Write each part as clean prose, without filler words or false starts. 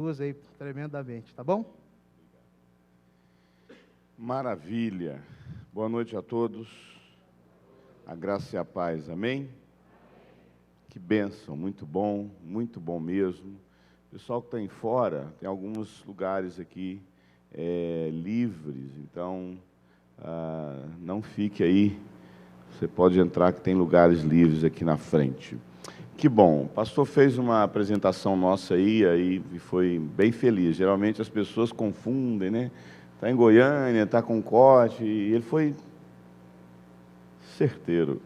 Usa aí tremendamente, tá bom? Maravilha. Boa noite a todos. A graça e a paz, amém? Que bênção, muito bom mesmo. Pessoal que está em fora, tem alguns lugares aqui livres, então não fique aí. Você pode entrar que tem lugares livres aqui na frente. Que bom, o pastor fez uma apresentação nossa aí e foi bem feliz. Geralmente as pessoas confundem, né? Está em Goiânia, está com corte, e ele foi certeiro.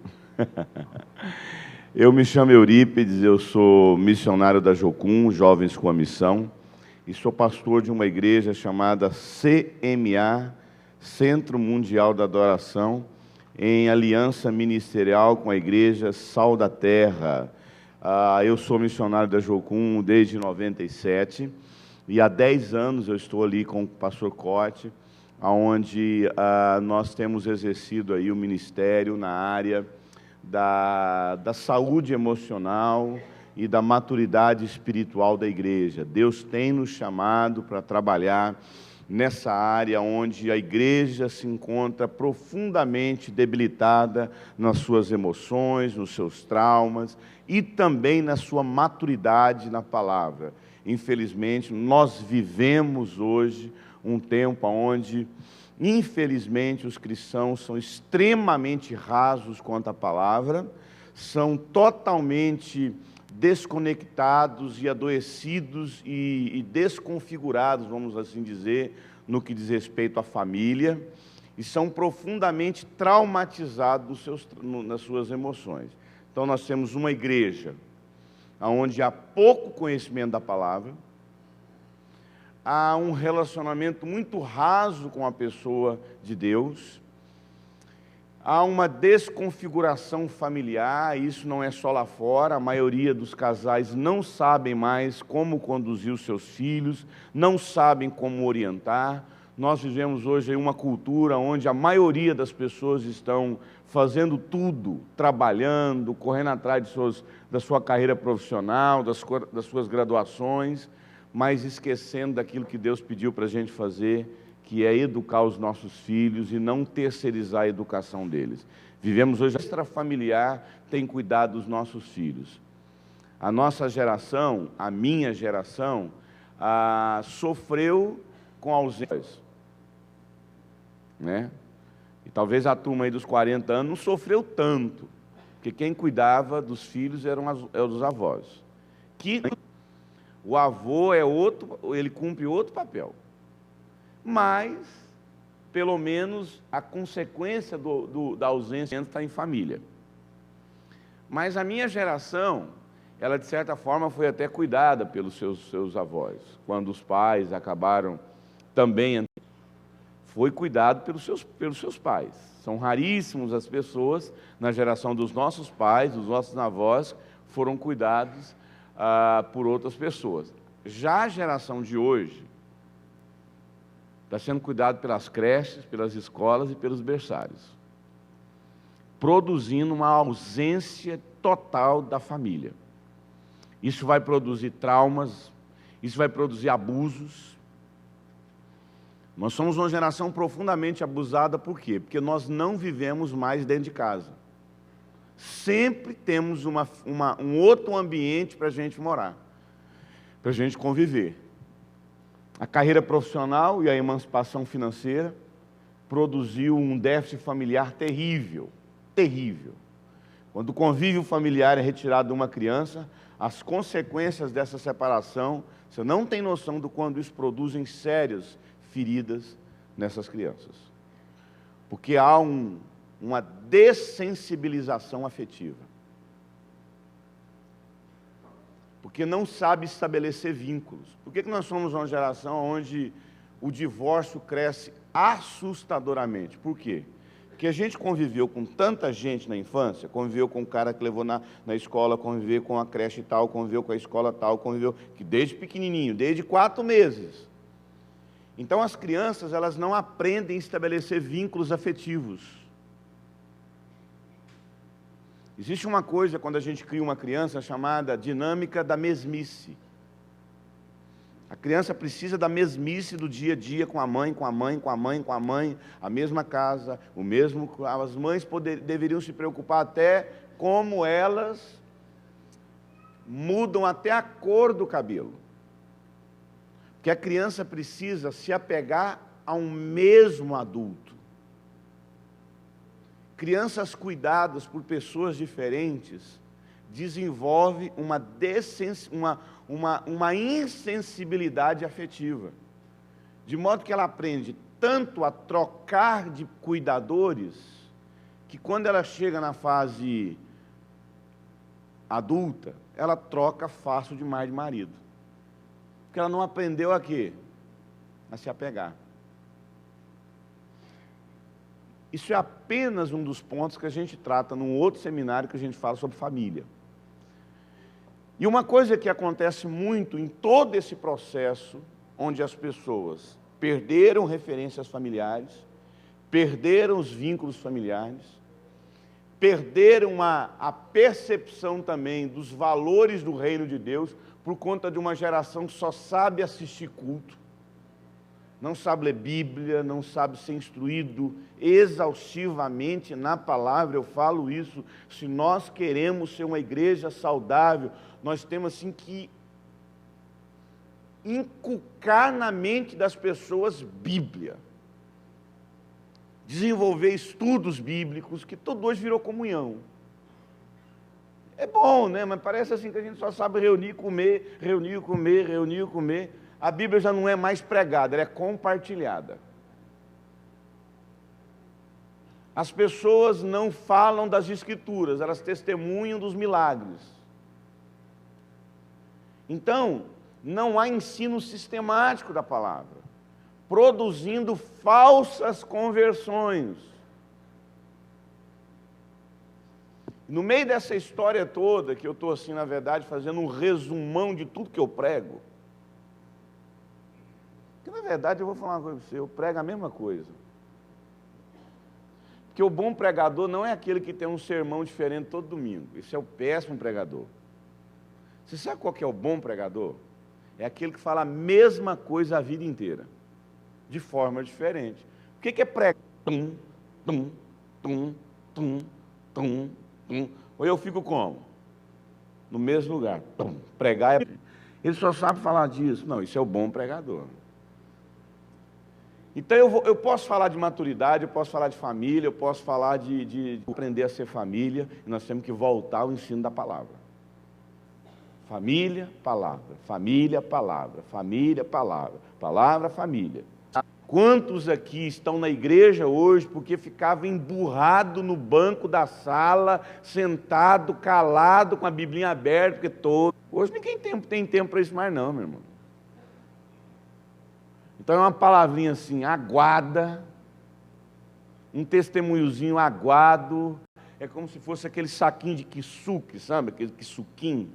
Eu me chamo Eurípides, eu sou missionário da Jocum, Jovens com a Missão, e sou pastor de uma igreja chamada CMA, Centro Mundial da Adoração, em aliança ministerial com a igreja Sal da Terra. Eu sou missionário da Jocum desde 97, e há 10 anos eu estou ali com o pastor Cote, onde nós temos exercido aí o ministério na área da saúde emocional e da maturidade espiritual da igreja. Deus tem nos chamado para trabalhar nessa área onde a igreja se encontra profundamente debilitada nas suas emoções, nos seus traumas e também na sua maturidade na palavra. Infelizmente, nós vivemos hoje um tempo onde, infelizmente, os cristãos são extremamente rasos quanto à palavra, são totalmente desconectados e adoecidos e desconfigurados, vamos assim dizer, no que diz respeito à família, e são profundamente traumatizados nas suas emoções. Então, nós temos uma igreja onde há pouco conhecimento da palavra, há um relacionamento muito raso com a pessoa de Deus, há uma desconfiguração familiar, isso não é só lá fora, a maioria dos casais não sabem mais como conduzir os seus filhos, não sabem como orientar. Nós vivemos hoje uma cultura onde a maioria das pessoas estão fazendo tudo, trabalhando, correndo atrás da sua carreira profissional, das suas graduações, mas esquecendo daquilo que Deus pediu para a gente fazer, que é educar os nossos filhos e não terceirizar a educação deles. Vivemos hoje, a extrafamiliar tem cuidado dos nossos filhos. A nossa geração, a minha geração, sofreu com ausências, né? E talvez a turma aí dos 40 anos não sofreu tanto, porque quem cuidava dos filhos eram os avós. Que o avô é outro, ele cumpre outro papel. Mas, pelo menos, a consequência da ausência está em família. Mas a minha geração, ela de certa forma foi até cuidada pelos seus avós. Quando os pais acabaram também, foi cuidado pelos seus pais. São raríssimos as pessoas, na geração dos nossos pais, dos nossos avós, foram cuidados por outras pessoas. Já a geração de hoje está sendo cuidado pelas creches, pelas escolas e pelos berçários, produzindo uma ausência total da família. Isso vai produzir traumas, isso vai produzir abusos. Nós somos uma geração profundamente abusada, por quê? Porque nós não vivemos mais dentro de casa. Sempre temos um outro ambiente para a gente morar, para a gente conviver. A carreira profissional e a emancipação financeira produziu um déficit familiar terrível, terrível. Quando o convívio familiar é retirado de uma criança, as consequências dessa separação, você não tem noção do quando isso produzem sérias feridas nessas crianças. Porque há uma dessensibilização afetiva. Porque não sabe estabelecer vínculos. Por que nós somos uma geração onde o divórcio cresce assustadoramente? Por quê? Porque a gente conviveu com tanta gente na infância, conviveu com o cara que levou na escola, conviveu com a creche tal, conviveu com a escola tal, conviveu que desde pequenininho, desde 4 meses. Então as crianças, elas não aprendem a estabelecer vínculos afetivos. Existe uma coisa quando a gente cria uma criança chamada dinâmica da mesmice. A criança precisa da mesmice do dia a dia com a mãe, a mesma casa, o mesmo. As mães deveriam se preocupar até como elas mudam até a cor do cabelo. Porque a criança precisa se apegar a um mesmo adulto. Crianças cuidadas por pessoas diferentes desenvolve uma insensibilidade afetiva, de modo que ela aprende tanto a trocar de cuidadores, que quando ela chega na fase adulta, ela troca fácil demais de marido, porque ela não aprendeu a quê? A se apegar. Isso é apenas um dos pontos que a gente trata num outro seminário que a gente fala sobre família. E uma coisa que acontece muito em todo esse processo, onde as pessoas perderam referências familiares, perderam os vínculos familiares, perderam a percepção também dos valores do reino de Deus, por conta de uma geração que só sabe assistir culto, não sabe ler Bíblia, não sabe ser instruído exaustivamente na palavra. Eu falo isso, se nós queremos ser uma igreja saudável, nós temos assim que inculcar na mente das pessoas Bíblia, desenvolver estudos bíblicos, que tudo hoje virou comunhão. É bom, né? Mas parece assim que a gente só sabe reunir, comer, reunir, comer, reunir, comer. A Bíblia já não é mais pregada, ela é compartilhada. As pessoas não falam das Escrituras, elas testemunham dos milagres. Então, não há ensino sistemático da palavra, produzindo falsas conversões. No meio dessa história toda, que eu estou assim, na verdade, fazendo um resumão de tudo que eu prego, que na verdade eu vou falar uma coisa para você, eu prego a mesma coisa. Porque o bom pregador não é aquele que tem um sermão diferente todo domingo. Esse é o péssimo pregador. Você sabe qual que é o bom pregador? É aquele que fala a mesma coisa a vida inteira, de forma diferente. O que é pregar? Tum, tum, tum, tum, tum, tum. Ou eu fico como? No mesmo lugar. Tum. Pregar é... Ele só sabe falar disso. Não, isso é o bom pregador. Então eu posso falar de maturidade, eu posso falar de família, eu posso falar de aprender a ser família, e nós temos que voltar ao ensino da palavra. Família, palavra, família, palavra, família, palavra, palavra, família. Quantos aqui estão na igreja hoje porque ficava emburrado no banco da sala, sentado, calado, com a Biblinha aberta, porque todo... Hoje ninguém tem tempo para isso mais não, meu irmão. Então é uma palavrinha assim, aguada, um testemunhozinho aguado, é como se fosse aquele saquinho de kisuke, sabe? Aquele kisuquinho,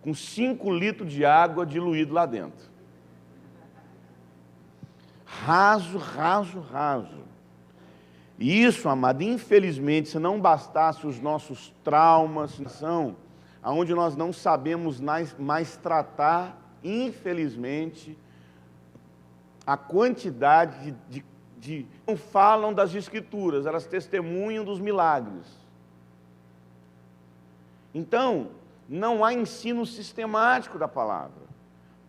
com 5 litros de água diluído lá dentro. Raso, raso, raso. E isso, amado, infelizmente, se não bastasse os nossos traumas, onde nós não sabemos mais tratar, infelizmente, a quantidade de não falam das Escrituras, elas testemunham dos milagres. Então, não há ensino sistemático da palavra,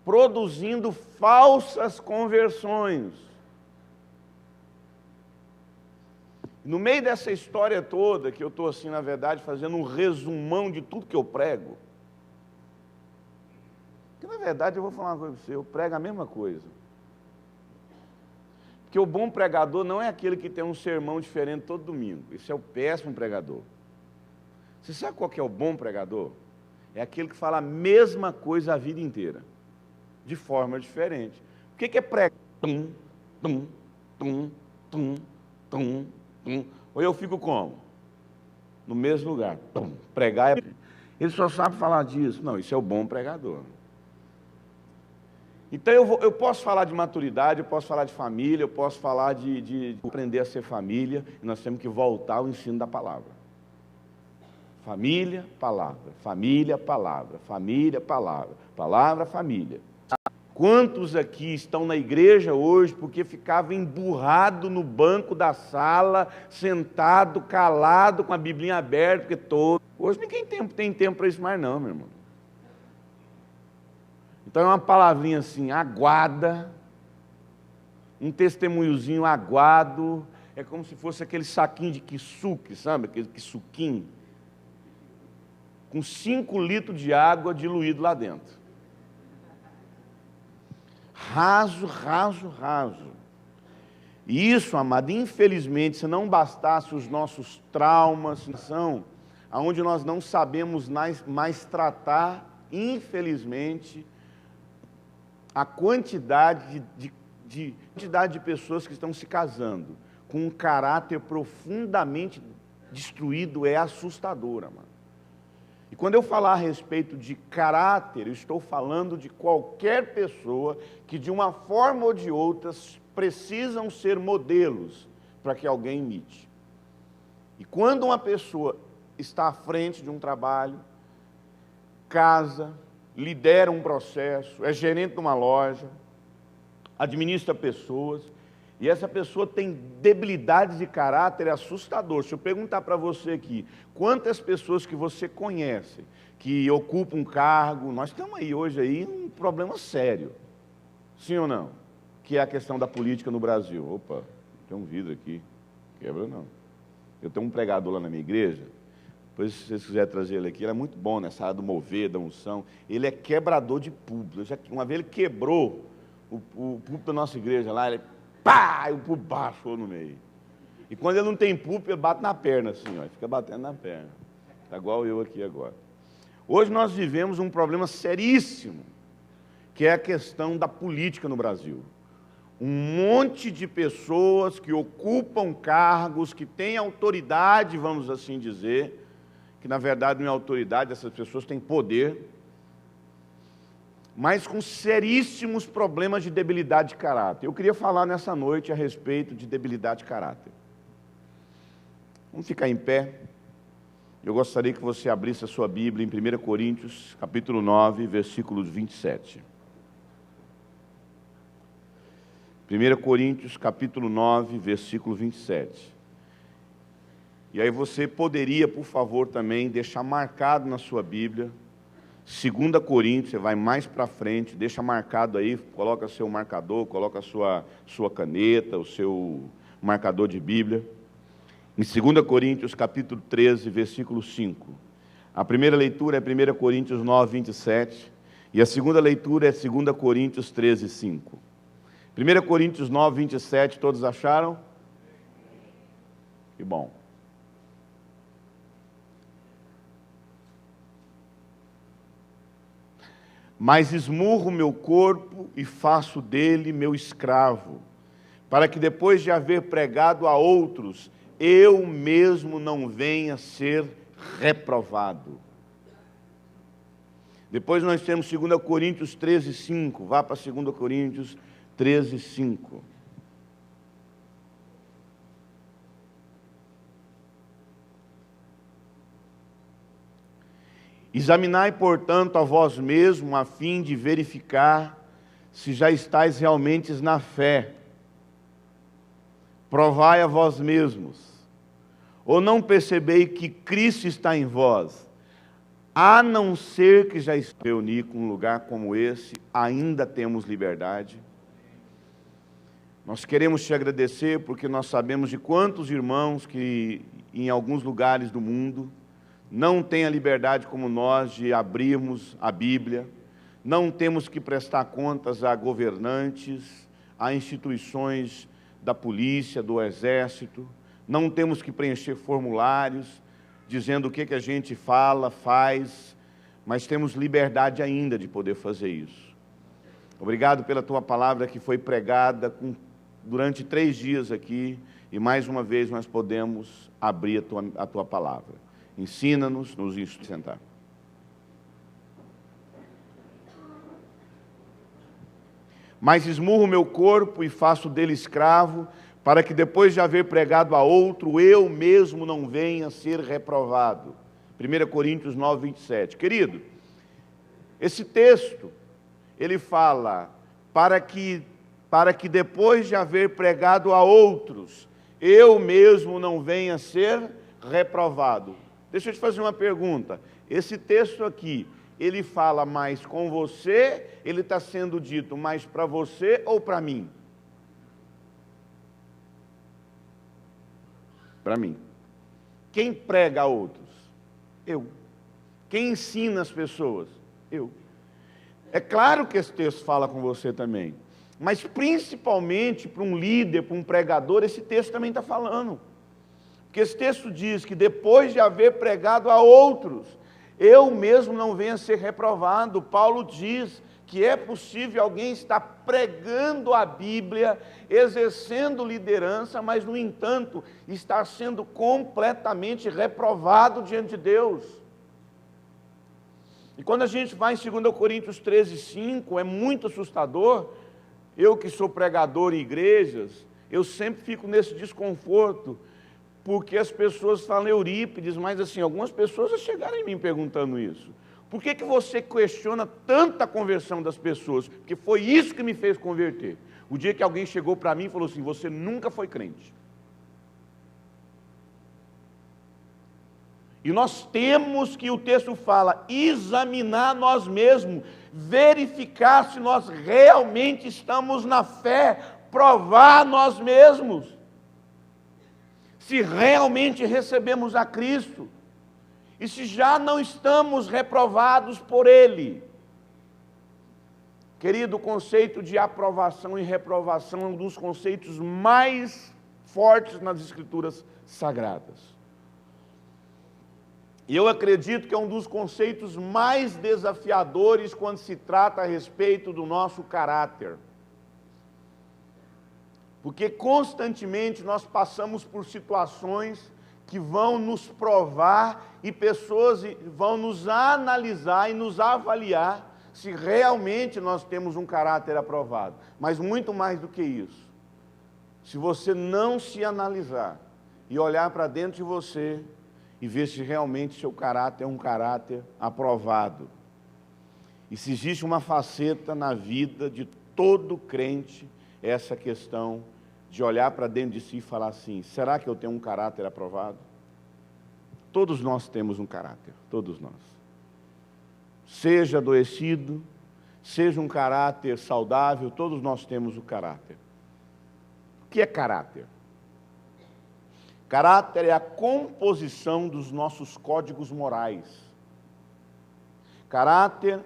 produzindo falsas conversões. No meio dessa história toda, que eu estou assim, na verdade, fazendo um resumão de tudo que eu prego, que na verdade eu vou falar uma coisa para você, eu prego a mesma coisa. Porque o bom pregador não é aquele que tem um sermão diferente todo domingo. Esse é o péssimo pregador. Você sabe qual que é o bom pregador? É aquele que fala a mesma coisa a vida inteira, de forma diferente. O que é pregar? Tum, tum, tum, tum, tum, tum. Ou eu fico como? No mesmo lugar. Tum. Pregar é... Ele só sabe falar disso. Não, isso é o bom pregador. Então eu posso falar de maturidade, eu posso falar de família, eu posso falar de aprender a ser família, e nós temos que voltar ao ensino da palavra. Família, palavra, família, palavra, família, palavra, palavra, família. Quantos aqui estão na igreja hoje porque ficava emburrado no banco da sala, sentado, calado, com a Biblinha aberta, porque todo... Hoje ninguém tem tempo para isso mais não, meu irmão. Então é uma palavrinha assim, aguada, um testemunhozinho aguado, é como se fosse aquele saquinho de kisuke, sabe? Aquele kisuquinho, com 5 litros de água diluído lá dentro. Raso, raso, raso. E isso, amado, infelizmente, se não bastasse os nossos traumas, são aonde nós não sabemos mais tratar, infelizmente, a quantidade de pessoas que estão se casando com um caráter profundamente destruído é assustadora, mano. E quando eu falar a respeito de caráter, eu estou falando de qualquer pessoa que de uma forma ou de outra precisam ser modelos para que alguém imite. E quando uma pessoa está à frente de um trabalho, casa, lidera um processo, é gerente de uma loja, administra pessoas, e essa pessoa tem debilidades de caráter, é assustador. Se eu perguntar para você aqui, quantas pessoas que você conhece, que ocupam um cargo, nós estamos aí hoje aí um problema sério, sim ou não? Que é a questão da política no Brasil. Opa, tem um vidro aqui, quebra não. Eu tenho um pregador lá na minha igreja, depois se vocês quiserem trazer ele aqui, ele é muito bom nessa área do mover, da unção, ele é quebrador de púlpito. Uma vez ele quebrou o púlpito da nossa igreja lá, ele pá, e o púlpito baixou no meio. E quando ele não tem púlpito, ele bate na perna assim, ó, fica batendo na perna. Está igual eu aqui agora. Hoje nós vivemos um problema seríssimo, que é a questão da política no Brasil. Um monte de pessoas que ocupam cargos, que têm autoridade, vamos assim dizer, que na verdade não é autoridade, essas pessoas têm poder, mas com seríssimos problemas de debilidade de caráter. Eu queria falar nessa noite a respeito de debilidade de caráter. Vamos ficar em pé. Eu gostaria que você abrisse a sua Bíblia em 1 Coríntios, capítulo 9, versículos 27. 1 Coríntios, capítulo 9, versículo 27. E aí você poderia, por favor, também deixar marcado na sua Bíblia, 2 Coríntios, você vai mais para frente, deixa marcado aí, coloca seu marcador, coloca a sua caneta, o seu marcador de Bíblia. Em 2 Coríntios, capítulo 13, versículo 5. A primeira leitura é 1 Coríntios 9, 27, e a segunda leitura é 2 Coríntios 13, 5. 1 Coríntios 9, 27, todos acharam? Que bom. Mas esmurro meu corpo e faço dele meu escravo, para que depois de haver pregado a outros, eu mesmo não venha ser reprovado. Depois nós temos 2 Coríntios 13, 5. Vá para 2 Coríntios 13, 5. Examinai, portanto, a vós mesmo, a fim de verificar se já estáis realmente na fé. Provai a vós mesmos. Ou não percebei que Cristo está em vós? A não ser que já esteja reunido com um lugar como esse, ainda temos liberdade. Nós queremos te agradecer porque nós sabemos de quantos irmãos que em alguns lugares do mundo não têm a liberdade como nós de abrirmos a Bíblia, não temos que prestar contas a governantes, a instituições da polícia, do exército, não temos que preencher formulários dizendo o que a gente fala, faz, mas temos liberdade ainda de poder fazer isso. Obrigado pela tua palavra que foi pregada durante 3 dias aqui, e mais uma vez nós podemos abrir a tua palavra. Ensina-nos, nos sentar. Mas esmurro meu corpo e faço dele escravo, para que depois de haver pregado a outro, eu mesmo não venha a ser reprovado. 1 Coríntios 9, 27. Querido, esse texto, ele fala, para que depois de haver pregado a outros, eu mesmo não venha a ser reprovado. Deixa eu te fazer uma pergunta. Esse texto aqui, ele fala mais com você, ele está sendo dito mais para você ou para mim? Para mim. Quem prega a outros? Eu. Quem ensina as pessoas? Eu. É claro que esse texto fala com você também, mas principalmente para um líder, para um pregador, esse texto também está falando. Porque esse texto diz que depois de haver pregado a outros, eu mesmo não venho a ser reprovado. Paulo diz que é possível alguém estar pregando a Bíblia, exercendo liderança, mas, no entanto, estar sendo completamente reprovado diante de Deus. E quando a gente vai em 2 Coríntios 13, 5, é muito assustador. Eu que sou pregador em igrejas, eu sempre fico nesse desconforto, porque as pessoas falam Eurípides, mas assim, algumas pessoas já chegaram em mim perguntando isso. Por que você questiona tanta conversão das pessoas? Porque foi isso que me fez converter. O dia que alguém chegou para mim e falou assim, você nunca foi crente. E nós temos que, o texto fala, examinar nós mesmos, verificar se nós realmente estamos na fé, provar nós mesmos, se realmente recebemos a Cristo, e se já não estamos reprovados por Ele. Querido, o conceito de aprovação e reprovação é um dos conceitos mais fortes nas Escrituras Sagradas. E eu acredito que é um dos conceitos mais desafiadores quando se trata a respeito do nosso caráter. Porque constantemente nós passamos por situações que vão nos provar e pessoas vão nos analisar e nos avaliar se realmente nós temos um caráter aprovado. Mas muito mais do que isso, se você não se analisar e olhar para dentro de você e ver se realmente seu caráter é um caráter aprovado. E se existe uma faceta na vida de todo crente, é essa questão de olhar para dentro de si e falar assim, será que eu tenho um caráter aprovado? Todos nós temos um caráter, todos nós. Seja adoecido, seja um caráter saudável, todos nós temos o caráter. O que é caráter? Caráter é a composição dos nossos códigos morais. Caráter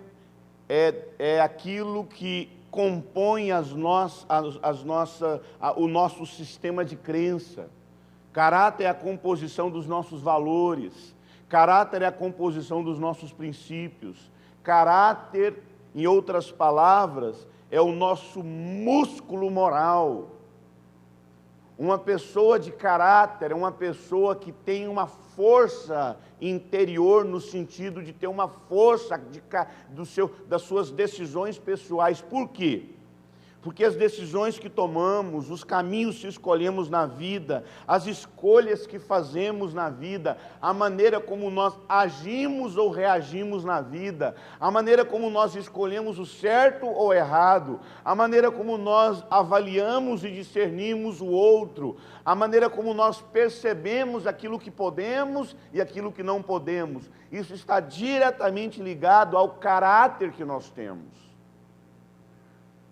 é aquilo que compõe o nosso sistema de crença. Caráter é a composição dos nossos valores. Caráter é a composição dos nossos princípios. Caráter, em outras palavras, é o nosso músculo moral. Uma pessoa de caráter é uma pessoa que tem uma força interior, no sentido de ter uma força das suas decisões pessoais. Por quê? Porque as decisões que tomamos, os caminhos que escolhemos na vida, as escolhas que fazemos na vida, a maneira como nós agimos ou reagimos na vida, a maneira como nós escolhemos o certo ou errado, a maneira como nós avaliamos e discernimos o outro, a maneira como nós percebemos aquilo que podemos e aquilo que não podemos, isso está diretamente ligado ao caráter que nós temos.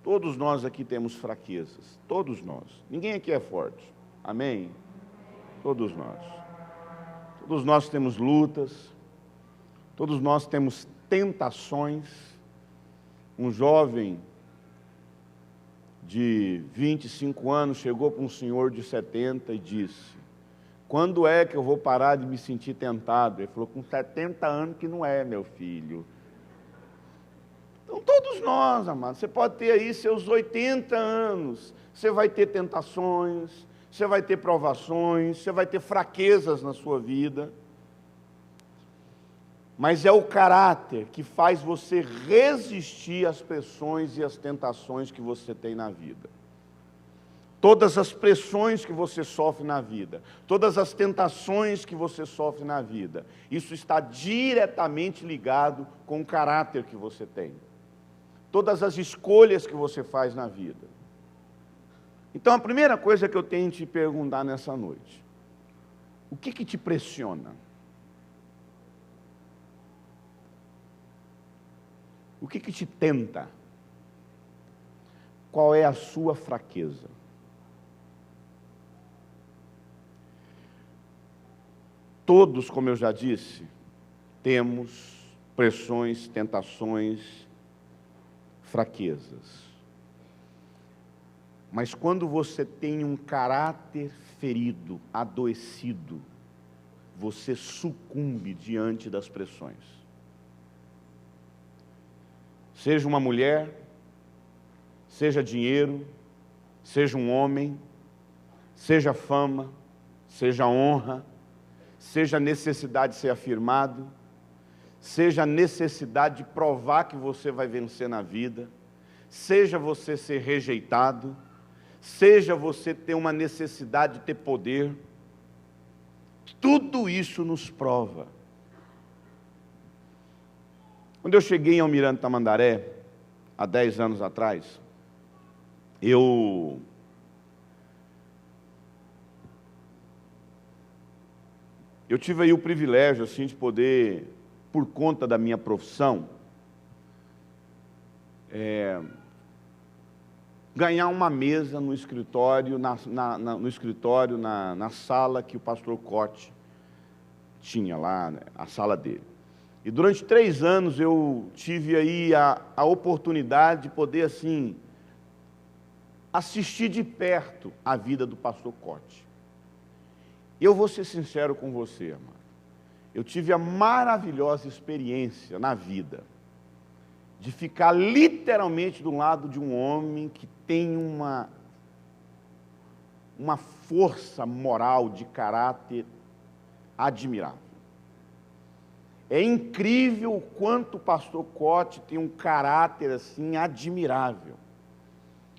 Todos nós aqui temos fraquezas, todos nós. Ninguém aqui é forte, amém? Todos nós. Todos nós temos lutas, todos nós temos tentações. Um jovem de 25 anos chegou para um senhor de 70 e disse, quando é que eu vou parar de me sentir tentado? Ele falou, com 70 anos que não é, meu filho. Então, todos nós, amados, você pode ter aí seus 80 anos, você vai ter tentações, você vai ter provações, você vai ter fraquezas na sua vida, mas é o caráter que faz você resistir às pressões e às tentações que você tem na vida. todas as pressões que você sofre na vida, todas as tentações que você sofre na vida, isso está diretamente ligado com o caráter que você tem. Todas as escolhas que você faz na vida. Então, a primeira coisa que eu tenho que te perguntar nessa noite, o que te pressiona? O que te tenta? Qual é a sua fraqueza? Todos, como eu já disse, temos pressões, tentações, fraquezas. Mas quando você tem um caráter ferido, adoecido, você sucumbe diante das pressões. Seja uma mulher, seja dinheiro, seja um homem, seja fama, seja honra, seja a necessidade de ser afirmado, seja a necessidade de provar que você vai vencer na vida, seja você ser rejeitado, seja você ter uma necessidade de ter poder, tudo isso nos prova. Quando eu cheguei em Almirante Tamandaré, há 10 anos atrás, eu tive aí o privilégio, assim, de poder, por conta da minha profissão, ganhar uma mesa no escritório, na sala que o pastor Cote tinha lá, né, a sala dele. E durante 3 anos eu tive aí a oportunidade de poder, assim, assistir de perto a vida do pastor Cote. E eu vou ser sincero com você, amado. Eu tive a maravilhosa experiência na vida de ficar literalmente do lado de um homem que tem uma força moral de caráter admirável. É incrível o quanto o pastor Cote tem um caráter assim admirável.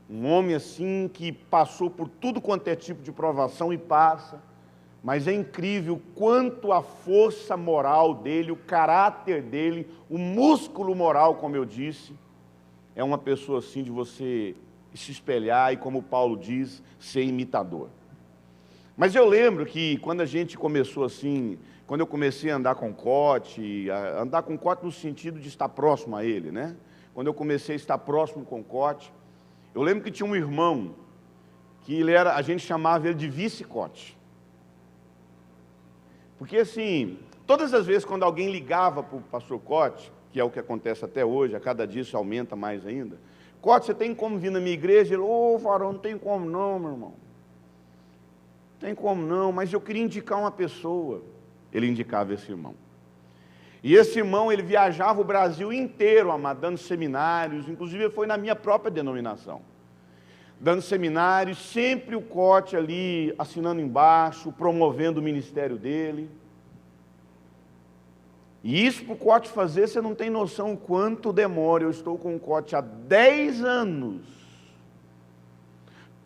Um homem assim que passou por tudo quanto é tipo de provação e passa, mas é incrível o quanto a força moral dele, o caráter dele, o músculo moral, como eu disse, é uma pessoa assim de você se espelhar e, como Paulo diz, ser imitador. Mas eu lembro que quando a gente começou assim, quando eu comecei a andar com Cote no sentido de estar próximo a ele, né? Quando eu comecei a estar próximo com Cote, eu lembro que tinha um irmão, que a gente chamava ele de vice-Cote. Porque assim, todas as vezes quando alguém ligava para o pastor Cote, que é o que acontece até hoje, a cada dia isso aumenta mais ainda, Cote, você tem como vir na minha igreja? Ele, varão, não tem como não, meu irmão. Não tem como não, mas eu queria indicar uma pessoa. Ele indicava esse irmão. E esse irmão, ele viajava o Brasil inteiro, amado, dando seminários, inclusive foi na minha própria denominação. Dando seminários, sempre o Cote ali, assinando embaixo, promovendo o ministério dele. E isso para o Cote fazer, você não tem noção o quanto demora. Eu estou com o Cote há 10 anos.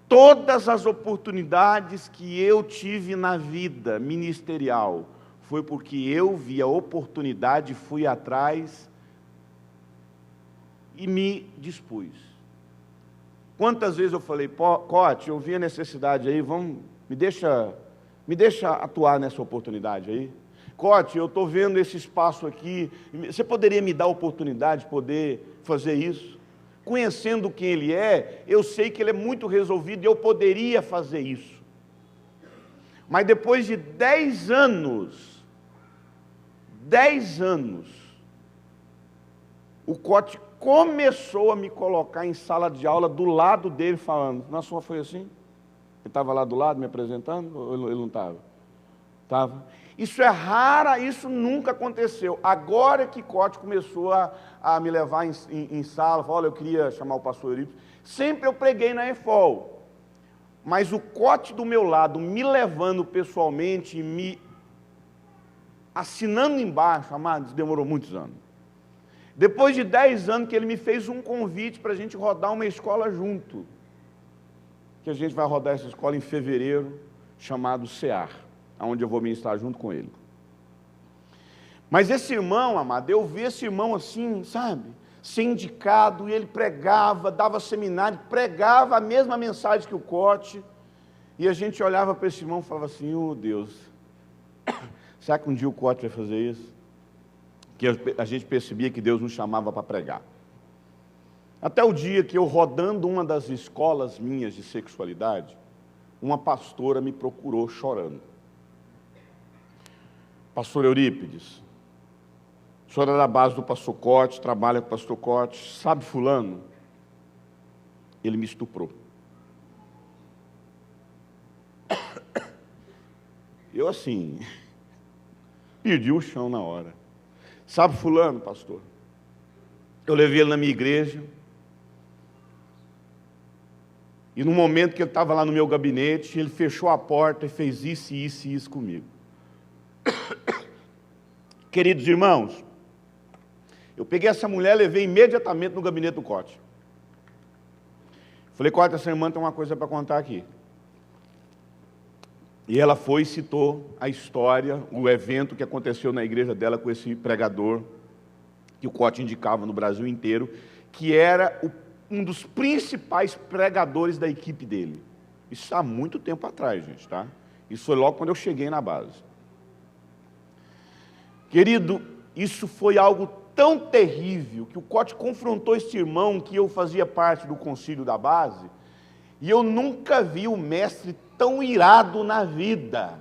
Todas as oportunidades que eu tive na vida ministerial, foi porque eu vi a oportunidade, fui atrás e me dispus. Quantas vezes eu falei, Cote, eu vi a necessidade aí, me deixa atuar nessa oportunidade aí. Cote, eu estou vendo esse espaço aqui, você poderia me dar a oportunidade de poder fazer isso? Conhecendo quem ele é, eu sei que ele é muito resolvido e eu poderia fazer isso. Mas depois de 10 anos, o Cote começou a me colocar em sala de aula do lado dele, falando, na sua foi assim? Ele estava lá do lado me apresentando, ou ele não estava? Estava. Isso é raro, isso nunca aconteceu. Agora que Cote começou a me levar em sala, falou, olha, eu queria chamar o pastor Eurípides. Sempre eu preguei na EFOL, mas o Cote do meu lado, me levando pessoalmente e me assinando embaixo, amados, demorou muitos anos. Depois de 10 anos que ele me fez um convite para a gente rodar uma escola junto. que a gente vai rodar essa escola em fevereiro, chamado CEAR, onde eu vou ministrar junto com ele. Mas esse irmão, amado, eu vi esse irmão assim, sabe, ser indicado, e ele pregava, dava seminário, pregava a mesma mensagem que o Cote, e a gente olhava para esse irmão e falava assim, oh Deus, será que um dia o Cote vai fazer isso? Que a gente percebia que Deus nos chamava para pregar. Até o dia que eu, rodando uma das escolas minhas de sexualidade, uma pastora me procurou chorando. Pastor Eurípides, o senhor é da base do pastor Cote, trabalha com o pastor Cote, sabe fulano? Ele me estuprou. Eu assim, perdi o chão na hora. Sabe fulano, pastor? Eu levei ele na minha igreja, e no momento que ele estava lá no meu gabinete, ele fechou a porta e fez isso, isso e isso comigo. Queridos irmãos, eu peguei essa mulher e levei imediatamente no gabinete do Cote. Falei, Cote, essa irmã tem uma coisa para contar aqui. E ela foi e citou a história, o evento que aconteceu na igreja dela com esse pregador, que o Cote indicava no Brasil inteiro, que era um dos principais pregadores da equipe dele. Isso há muito tempo atrás, gente, tá? Isso foi logo quando eu cheguei na base. Querido, isso foi algo tão terrível que o Cote confrontou esse irmão, que eu fazia parte do concílio da base, e eu nunca vi o mestre tão irado na vida.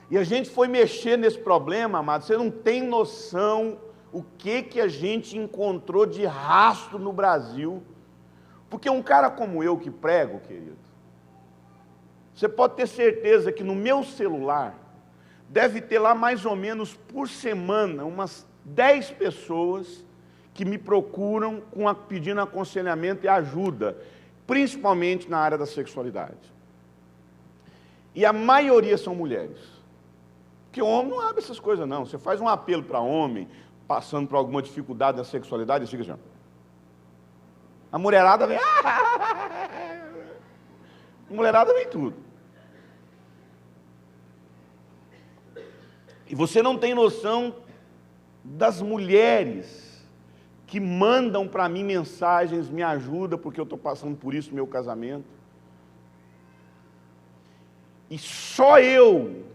E a gente foi mexer nesse problema, amado, você não tem noção o que a gente encontrou de rastro no Brasil, porque um cara como eu que prego, querido, você pode ter certeza que no meu celular, deve ter lá mais ou menos por semana, umas 10 pessoas que me procuram pedindo aconselhamento e ajuda, principalmente na área da sexualidade. E a maioria são mulheres. Porque homem não abre essas coisas não. Você faz um apelo para homem, passando por alguma dificuldade na sexualidade, e fica assim. A mulherada vem... A mulherada vem tudo. E você não tem noção das mulheres que mandam para mim mensagens, me ajuda porque eu estou passando por isso no meu casamento. E só eu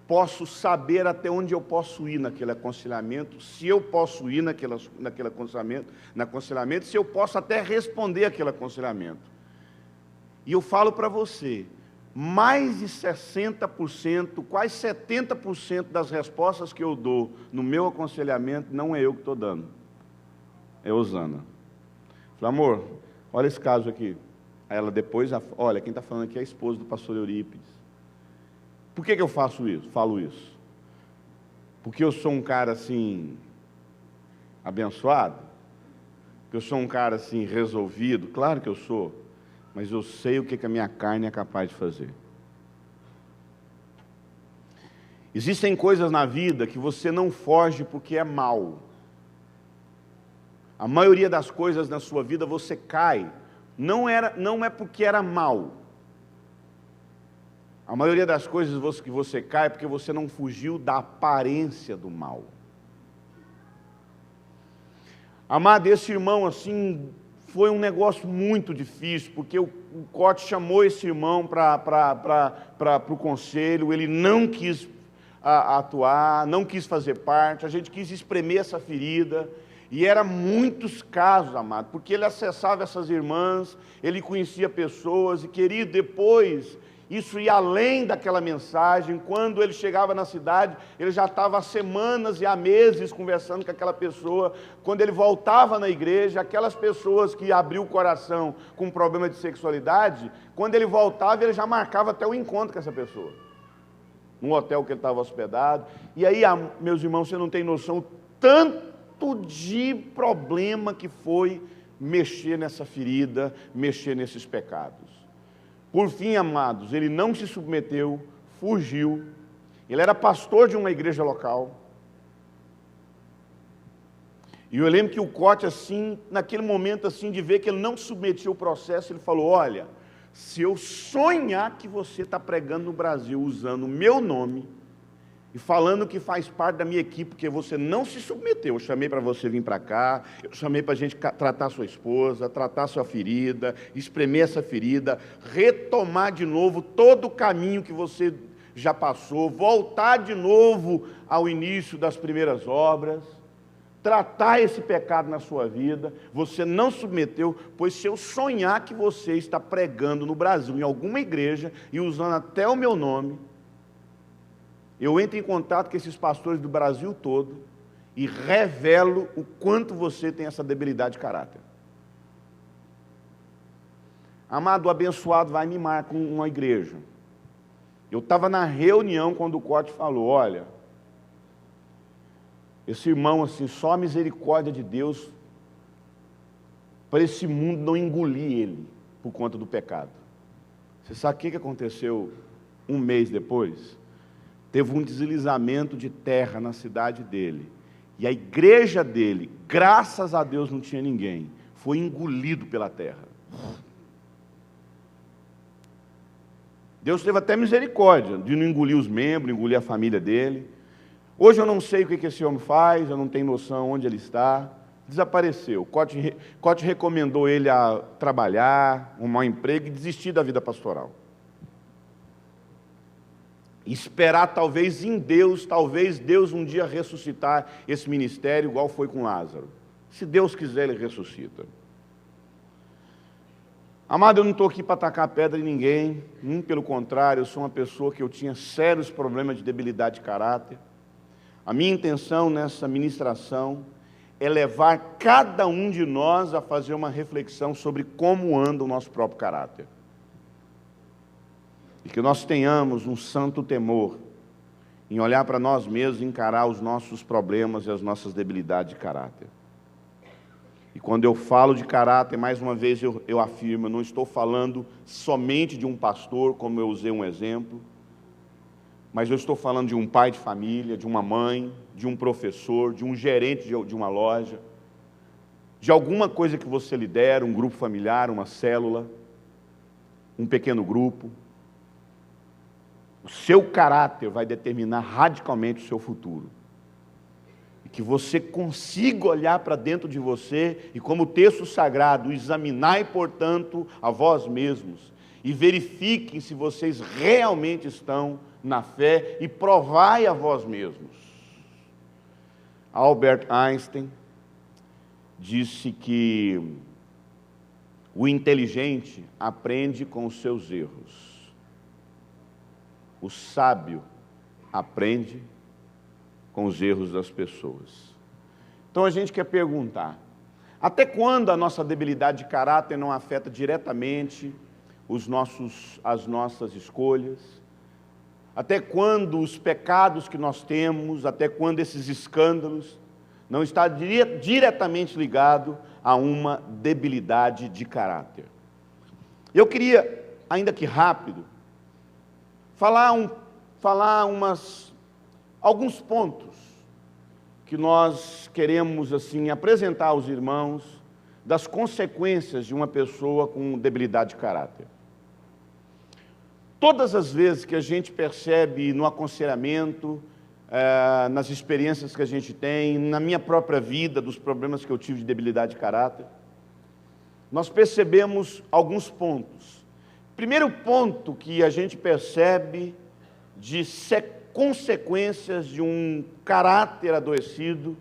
posso saber até onde eu posso ir naquele aconselhamento, se eu posso ir naquele aconselhamento, se eu posso até responder aquele aconselhamento. E eu falo para você, mais de 60%, quase 70% das respostas que eu dou no meu aconselhamento, não é eu que estou dando, é Osana. Falei, amor, olha esse caso aqui. Aí ela depois, olha, quem está falando aqui é a esposa do pastor Eurípides. Por que eu faço isso? Falo isso? Porque eu sou um cara assim, abençoado? Porque eu sou um cara assim, resolvido? Claro que eu sou. Mas eu sei o que a minha carne é capaz de fazer. Existem coisas na vida que você não foge porque é mal. A maioria das coisas na sua vida você cai, não é porque era mal. A maioria das coisas que você cai é porque você não fugiu da aparência do mal. Amado, esse irmão assim... Foi um negócio muito difícil, porque o Cote chamou esse irmão para o conselho, ele não quis atuar, não quis fazer parte, a gente quis espremer essa ferida, e eram muitos casos, amado, porque ele acessava essas irmãs, ele conhecia pessoas, e querido, depois, isso ia além daquela mensagem. Quando ele chegava na cidade, ele já estava há semanas e há meses conversando com aquela pessoa. Quando ele voltava na igreja, aquelas pessoas que abriu o coração com problema de sexualidade, quando ele voltava, ele já marcava até o encontro com essa pessoa, no hotel que ele estava hospedado. E aí, meus irmãos, você não tem noção tanto de problema que foi mexer nessa ferida, mexer nesses pecados. Por fim, amados, ele não se submeteu, fugiu. Ele era pastor de uma igreja local. E eu lembro que o Cote, assim, naquele momento assim, de ver que ele não submetia o processo, ele falou, olha, se eu sonhar que você está pregando no Brasil usando o meu nome e falando que faz parte da minha equipe, porque você não se submeteu, eu chamei para você vir para cá, eu chamei para a gente tratar sua esposa, tratar sua ferida, espremer essa ferida, retomar de novo todo o caminho que você já passou, voltar de novo ao início das primeiras obras, tratar esse pecado na sua vida, você não submeteu, pois se eu sonhar que você está pregando no Brasil, em alguma igreja, e usando até o meu nome, eu entro em contato com esses pastores do Brasil todo e revelo o quanto você tem essa debilidade de caráter. Amado, o abençoado vai mimar com uma igreja. Eu estava na reunião quando o Cote falou, olha, esse irmão assim, só a misericórdia de Deus para esse mundo não engolir ele por conta do pecado. Você sabe o que aconteceu um mês depois? Teve um deslizamento de terra na cidade dele. E a igreja dele, graças a Deus não tinha ninguém, foi engolido pela terra. Deus teve até misericórdia de não engolir os membros, engolir a família dele. Hoje eu não sei o que esse homem faz, eu não tenho noção onde ele está. Desapareceu. Cote recomendou ele a trabalhar, arrumar um emprego e desistir da vida pastoral. Esperar talvez em Deus, talvez Deus um dia ressuscitar esse ministério, igual foi com Lázaro. Se Deus quiser, ele ressuscita. Amado, eu não estou aqui para atacar pedra em ninguém, pelo contrário, eu sou uma pessoa que eu tinha sérios problemas de debilidade de caráter. A minha intenção nessa ministração é levar cada um de nós a fazer uma reflexão sobre como anda o nosso próprio caráter. E que nós tenhamos um santo temor em olhar para nós mesmos e encarar os nossos problemas e as nossas debilidades de caráter. E quando eu falo de caráter, mais uma vez eu afirmo, eu não estou falando somente de um pastor, como eu usei um exemplo, mas eu estou falando de um pai de família, de uma mãe, de um professor, de um gerente de uma loja, de alguma coisa que você lidera, um grupo familiar, uma célula, um pequeno grupo. O seu caráter vai determinar radicalmente o seu futuro. E que você consiga olhar para dentro de você e, como o texto sagrado, examinar, portanto, a vós mesmos e verifiquem se vocês realmente estão na fé e provai a vós mesmos. Albert Einstein disse que o inteligente aprende com os seus erros. O sábio aprende com os erros das pessoas. Então a gente quer perguntar, até quando a nossa debilidade de caráter não afeta diretamente as nossas escolhas? Até quando os pecados que nós temos, até quando esses escândalos não estão diretamente ligados a uma debilidade de caráter? Eu queria, ainda que rápido, falar alguns pontos que nós queremos assim apresentar aos irmãos das consequências de uma pessoa com debilidade de caráter. Todas as vezes que a gente percebe no aconselhamento, nas experiências que a gente tem, na minha própria vida, dos problemas que eu tive de debilidade de caráter, nós percebemos alguns pontos. Primeiro ponto que a gente percebe de consequências de um caráter adoecido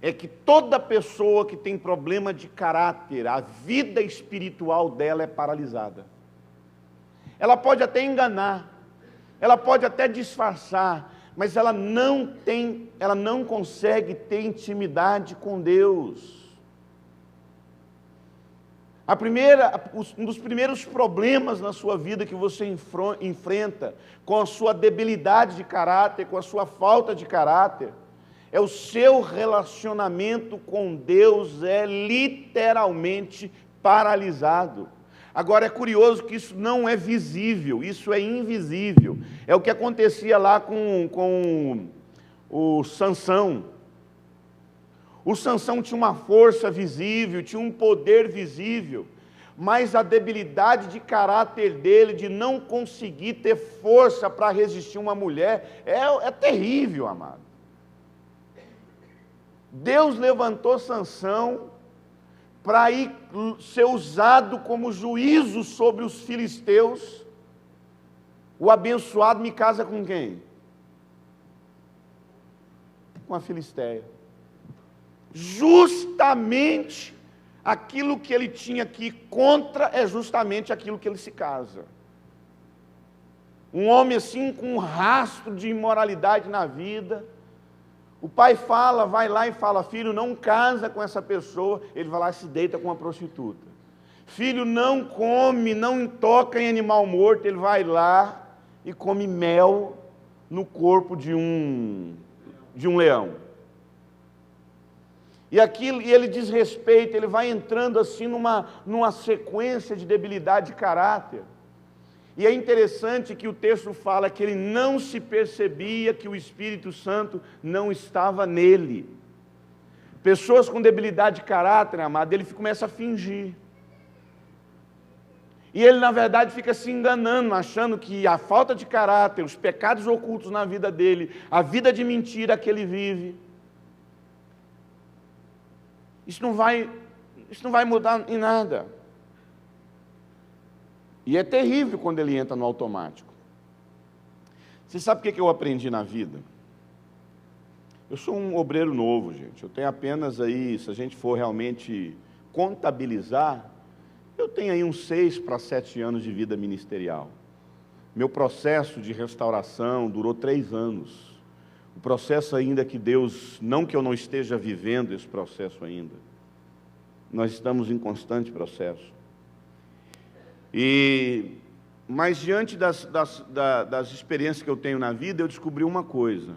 é que toda pessoa que tem problema de caráter, a vida espiritual dela é paralisada. Ela pode até enganar, ela pode até disfarçar, mas ela não consegue ter intimidade com Deus. Um dos primeiros problemas na sua vida que você enfrenta com a sua debilidade de caráter, com a sua falta de caráter, é o seu relacionamento com Deus é literalmente paralisado. Agora é curioso que isso não é visível, isso é invisível. É o que acontecia lá com o Sansão. O Sansão tinha uma força visível, tinha um poder visível, mas a debilidade de caráter dele, de não conseguir ter força para resistir uma mulher, é terrível, amado. Deus levantou Sansão para ir ser usado como juízo sobre os filisteus. O abençoado me casa com quem? Com a Filisteia. Justamente aquilo que ele tinha que ir contra é justamente aquilo que ele se casa. Um homem assim com um rastro de imoralidade na vida. O pai vai lá e fala, filho, não casa com essa pessoa. Ele vai lá e se deita com uma prostituta. Filho, não come, não toca em animal morto. Ele vai lá e come mel no corpo de um leão. E ele desrespeita, ele vai entrando assim numa sequência de debilidade de caráter. E é interessante que o texto fala que ele não se percebia que o Espírito Santo não estava nele. Pessoas com debilidade de caráter, amado, ele começa a fingir. E ele, na verdade, fica se enganando, achando que a falta de caráter, os pecados ocultos na vida dele, a vida de mentira que ele vive, isso não vai mudar em nada. E é terrível quando ele entra no automático. Você sabe o que eu aprendi na vida? Eu sou um obreiro novo, gente. Eu tenho apenas aí, se a gente for realmente contabilizar, eu tenho aí uns 6 para 7 anos de vida ministerial. Meu processo de restauração durou 3 anos. O processo ainda que Deus, não que eu não esteja vivendo esse processo ainda. Nós estamos em constante processo. Mas diante das experiências que eu tenho na vida, eu descobri uma coisa.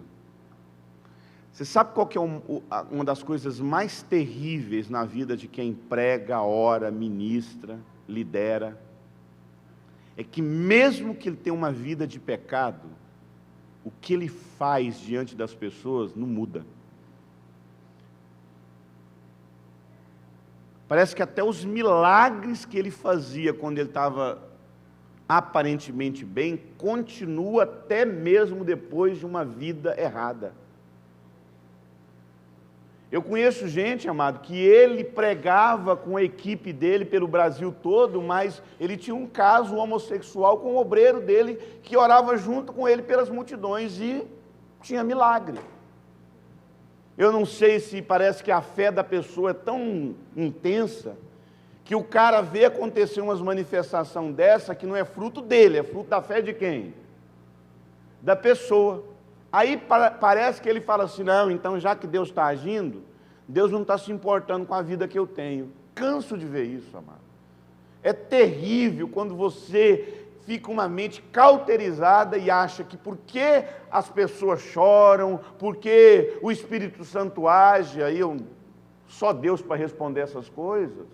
Você sabe qual que é uma das coisas mais terríveis na vida de quem prega, ora, ministra, lidera? É que mesmo que ele tenha uma vida de pecado, o que ele faz diante das pessoas não muda. Parece que até os milagres que ele fazia quando ele estava aparentemente bem, continua até mesmo depois de uma vida errada. Eu conheço gente, amado, que ele pregava com a equipe dele pelo Brasil todo, mas ele tinha um caso homossexual com o obreiro dele, que orava junto com ele pelas multidões e tinha milagre. Eu não sei se parece que a fé da pessoa é tão intensa, que o cara vê acontecer umas manifestações dessa, que não é fruto dele, é fruto da fé de quem? Da pessoa. Aí parece que ele fala assim, não, então já que Deus está agindo, Deus não está se importando com a vida que eu tenho. Canso de ver isso, amado. É terrível quando você fica uma mente cauterizada e acha que porque as pessoas choram, porque o Espírito Santo age, aí só Deus para responder essas coisas.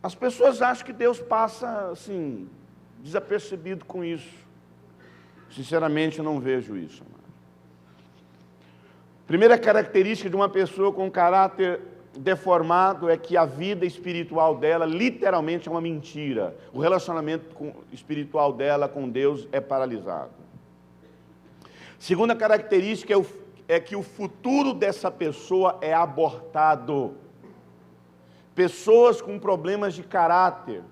As pessoas acham que Deus passa assim, desapercebido com isso. Sinceramente, eu não vejo isso, amado. Primeira característica de uma pessoa com caráter deformado é que a vida espiritual dela literalmente é uma mentira. O relacionamento espiritual dela com Deus é paralisado. Segunda característica é que o futuro dessa pessoa é abortado. Pessoas com problemas de caráter,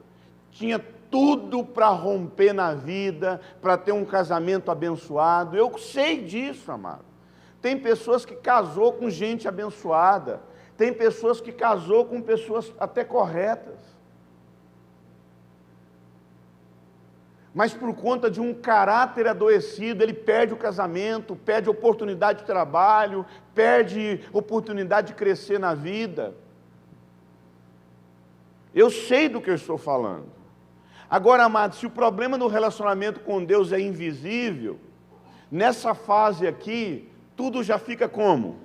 tinha tudo para romper na vida, para ter um casamento abençoado. Eu sei disso, amado. Tem pessoas que casou com gente abençoada. Tem pessoas que casou com pessoas até corretas. Mas por conta de um caráter adoecido, ele perde o casamento, perde oportunidade de trabalho, perde oportunidade de crescer na vida. Eu sei do que eu estou falando. Agora, amado, se o problema do relacionamento com Deus é invisível, nessa fase aqui, tudo já fica como?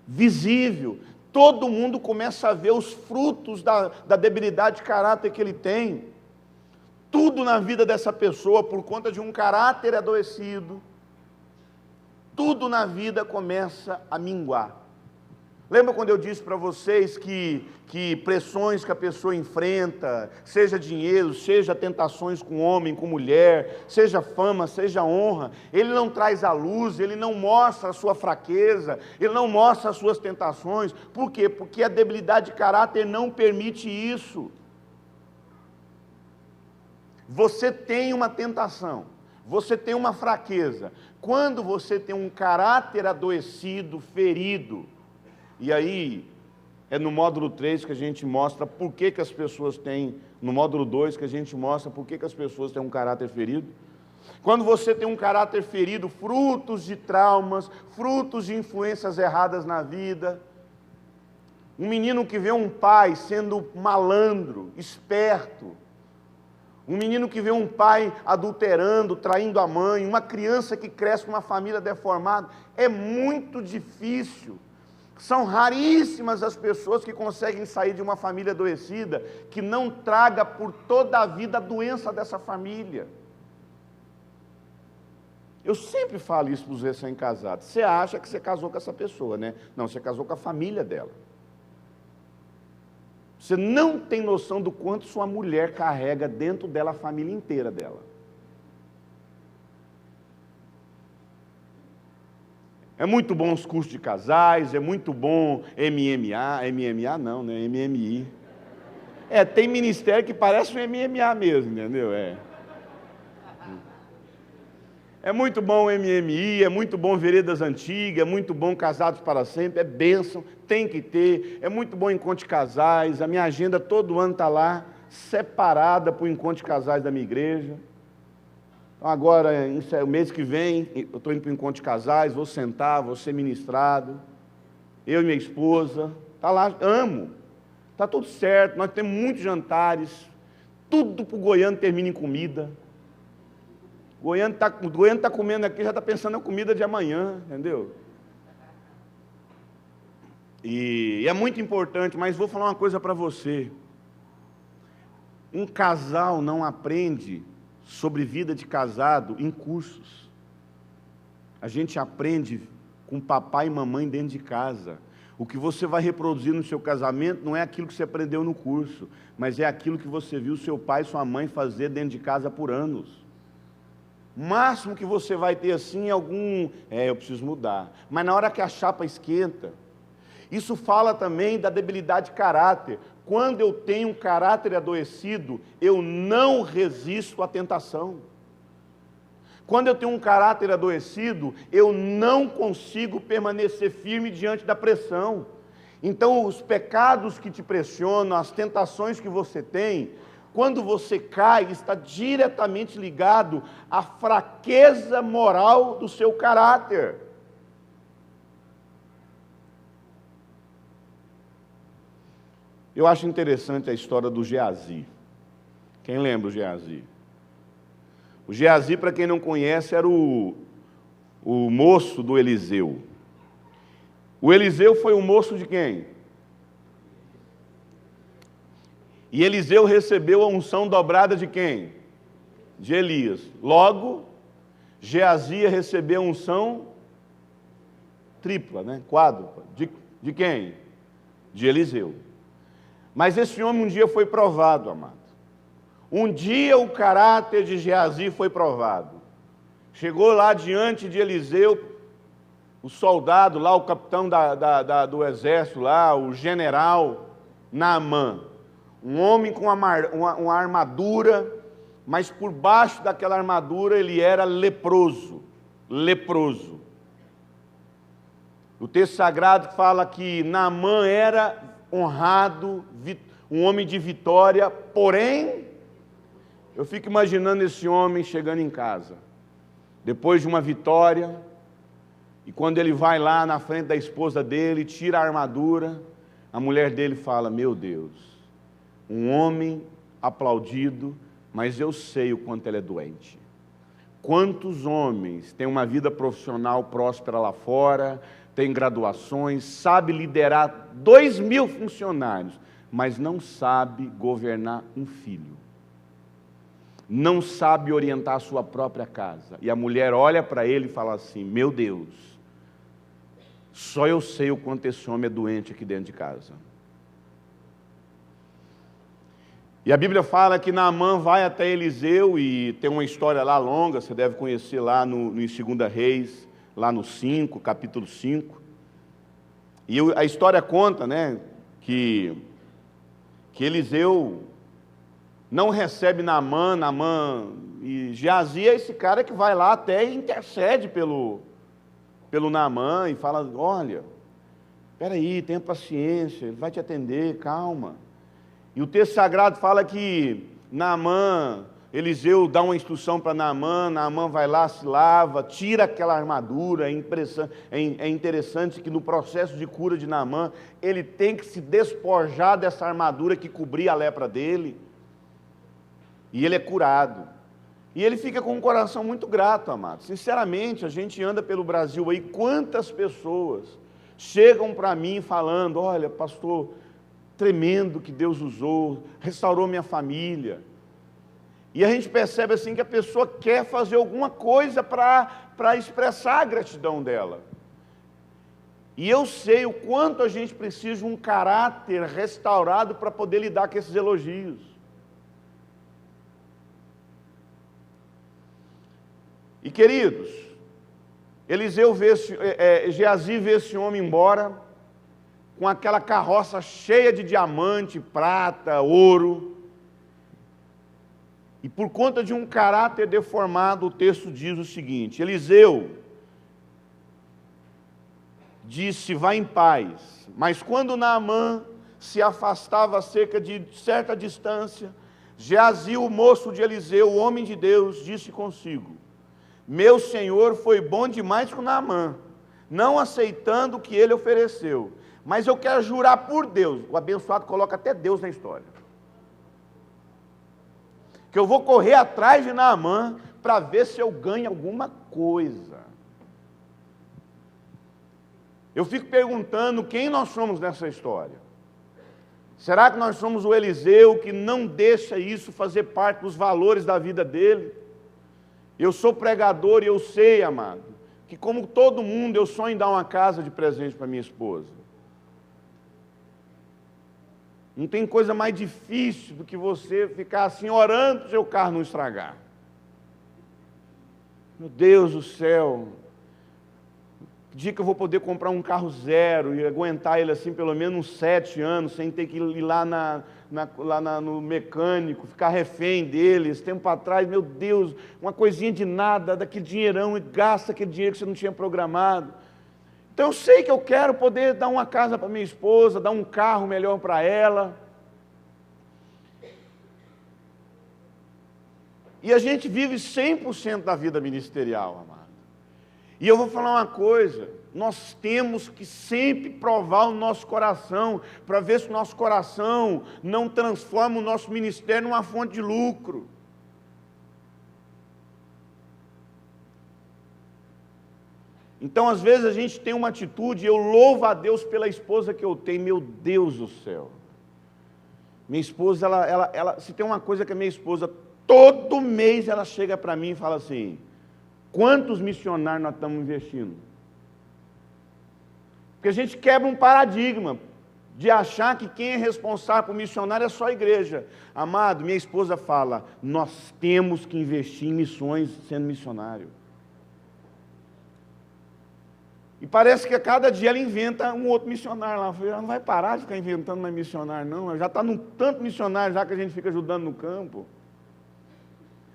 Visível. Todo mundo começa a ver os frutos da debilidade de caráter que ele tem. Tudo na vida dessa pessoa, por conta de um caráter adoecido, tudo na vida começa a minguar. Lembra quando eu disse para vocês que pressões que a pessoa enfrenta, seja dinheiro, seja tentações com homem, com mulher, seja fama, seja honra, ele não traz à luz, ele não mostra a sua fraqueza, ele não mostra as suas tentações. Por quê? Porque a debilidade de caráter não permite isso. Você tem uma tentação, você tem uma fraqueza. Quando você tem um caráter adoecido, ferido, e aí é no módulo 3 que a gente mostra por que as pessoas têm, no módulo 2 que a gente mostra por que as pessoas têm um caráter ferido. Quando você tem um caráter ferido, frutos de traumas, frutos de influências erradas na vida, um menino que vê um pai sendo malandro, esperto, um menino que vê um pai adulterando, traindo a mãe, uma criança que cresce numa família deformada, é muito difícil. São raríssimas as pessoas que conseguem sair de uma família adoecida, que não traga por toda a vida a doença dessa família. Eu sempre falo isso para os recém-casados. Você acha que você casou com essa pessoa, né? Não, você casou com a família dela. Você não tem noção do quanto sua mulher carrega dentro dela a família inteira dela. É muito bom os cursos de casais, é muito bom MMA não, né? MMI. Tem ministério que parece um MMA mesmo, entendeu? É muito bom o MMI, é muito bom Veredas Antigas, é muito bom Casados para Sempre, é bênção, tem que ter, é muito bom Encontro de Casais, a minha agenda todo ano está lá, separada para o Encontro de Casais da minha igreja. Então agora, o mês que vem, eu estou indo para o Encontro de Casais, vou sentar, vou ser ministrado, eu e minha esposa, está lá, amo, está tudo certo, nós temos muitos jantares, tudo para o goiano termina em comida. O goiano está comendo aqui, já está pensando na comida de amanhã, entendeu? E é muito importante, mas vou falar uma coisa para você. Um casal não aprende sobre vida de casado em cursos. A gente aprende com papai e mamãe dentro de casa. O que você vai reproduzir no seu casamento não é aquilo que você aprendeu no curso, mas é aquilo que você viu seu pai e sua mãe fazer dentro de casa por anos. O máximo que você vai ter assim é eu preciso mudar. Mas na hora que a chapa esquenta, isso fala também da debilidade de caráter. Quando eu tenho um caráter adoecido, eu não resisto à tentação. Quando eu tenho um caráter adoecido, eu não consigo permanecer firme diante da pressão. Então, os pecados que te pressionam, as tentações que você tem, quando você cai, está diretamente ligado à fraqueza moral do seu caráter. Eu acho interessante a história do Geazi. Quem lembra o Geazi? O Geazi, para quem não conhece, era o moço do Eliseu. O Eliseu foi o moço de quem? E Eliseu recebeu a unção dobrada de quem? De Elias. Logo, Geazi recebeu a unção tripla, né? Quádrupla. De quem? De Eliseu. Mas esse homem um dia foi provado, amado. Um dia o caráter de Geazi foi provado. Chegou lá diante de Eliseu, o soldado lá, o capitão do exército lá, o general Naamã. Um homem com uma armadura, mas por baixo daquela armadura ele era leproso. Leproso. O texto sagrado fala que Naamã era honrado, um homem de vitória, porém, eu fico imaginando esse homem chegando em casa, depois de uma vitória, e quando ele vai lá na frente da esposa dele, tira a armadura, a mulher dele fala: meu Deus, um homem aplaudido, mas eu sei o quanto ele é doente. Quantos homens têm uma vida profissional próspera lá fora, tem graduações, sabe liderar 2.000 funcionários, mas não sabe governar um filho. Não sabe orientar a sua própria casa. E a mulher olha para ele e fala assim: meu Deus, Só eu sei o quanto esse homem é doente aqui dentro de casa. E a Bíblia fala que Naamã vai até Eliseu, e tem uma história lá longa, você deve conhecer lá em 2 Reis, lá no 5, capítulo 5. E a história conta, né, que Eliseu não recebe Naamã, e Geazi é esse cara que vai lá até e intercede pelo Naamã e fala: olha, espera aí, tenha paciência, ele vai te atender, calma. E o texto sagrado fala que Naamã, Eliseu dá uma instrução para Naamã vai lá, se lava, tira aquela armadura. É interessante que no processo de cura de Naamã, ele tem que se despojar dessa armadura que cobria a lepra dele, e ele é curado. E ele fica com um coração muito grato, amado. Sinceramente, a gente anda pelo Brasil aí, quantas pessoas chegam para mim falando: olha, pastor, tremendo que Deus usou, restaurou minha família. E a gente percebe assim que a pessoa quer fazer alguma coisa para expressar a gratidão dela. E eu sei o quanto a gente precisa de um caráter restaurado para poder lidar com esses elogios. E queridos, Geazi vê esse homem embora, com aquela carroça cheia de diamante, prata, ouro. E por conta de um caráter deformado, o texto diz o seguinte: Eliseu disse: vá em paz. Mas quando Naamã se afastava a cerca de certa distância, Geazi, o moço de Eliseu, o homem de Deus, disse consigo: meu senhor foi bom demais com Naamã, não aceitando o que ele ofereceu. Mas eu quero jurar por Deus, o abençoado coloca até Deus na história, que eu vou correr atrás de Naamã para ver se eu ganho alguma coisa. Eu fico perguntando quem nós somos nessa história. Será que nós somos o Eliseu que não deixa isso fazer parte dos valores da vida dele? Eu sou pregador e eu sei, amado, que como todo mundo eu sonho em dar uma casa de presente para minha esposa. Não tem coisa mais difícil do que você ficar assim orando para o seu carro não estragar. Meu Deus do céu, que dia que eu vou poder comprar um carro zero e aguentar ele assim pelo menos uns 7 anos, sem ter que ir lá no mecânico, ficar refém dele. Esse tempo atrás, meu Deus, uma coisinha de nada, daquele dinheirão, e gasta aquele dinheiro que você não tinha programado. Então eu sei que eu quero poder dar uma casa para minha esposa, dar um carro melhor para ela. E a gente vive 100% da vida ministerial, amado. E eu vou falar uma coisa: nós temos que sempre provar o nosso coração, para ver se o nosso coração não transforma o nosso ministério numa fonte de lucro. Então, às vezes, a gente tem uma atitude, eu louvo a Deus pela esposa que eu tenho, meu Deus do céu. Minha esposa, se tem uma coisa que a minha esposa, todo mês ela chega para mim e fala assim: quantos missionários nós estamos investindo? Porque a gente quebra um paradigma de achar que quem é responsável por missionário é só a igreja. Amado, minha esposa fala: nós temos que investir em missões sendo missionário. E parece que a cada dia ela inventa um outro missionário lá. Ela não vai parar de ficar inventando mais missionário, não. Ela já está num tanto missionário já que a gente fica ajudando no campo.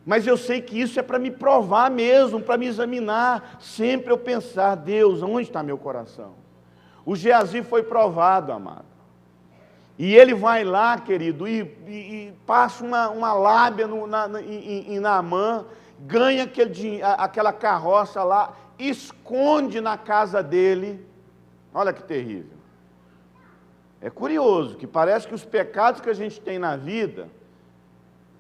Mas eu sei que isso é para me provar mesmo, para me examinar. Sempre eu pensar: Deus, onde está meu coração? O Geazi foi provado, amado. E ele vai lá, querido, e passa uma lábia em Naamã, ganha aquela carroça lá, esconde na casa dele. Olha que terrível. É curioso que parece que os pecados que a gente tem na vida,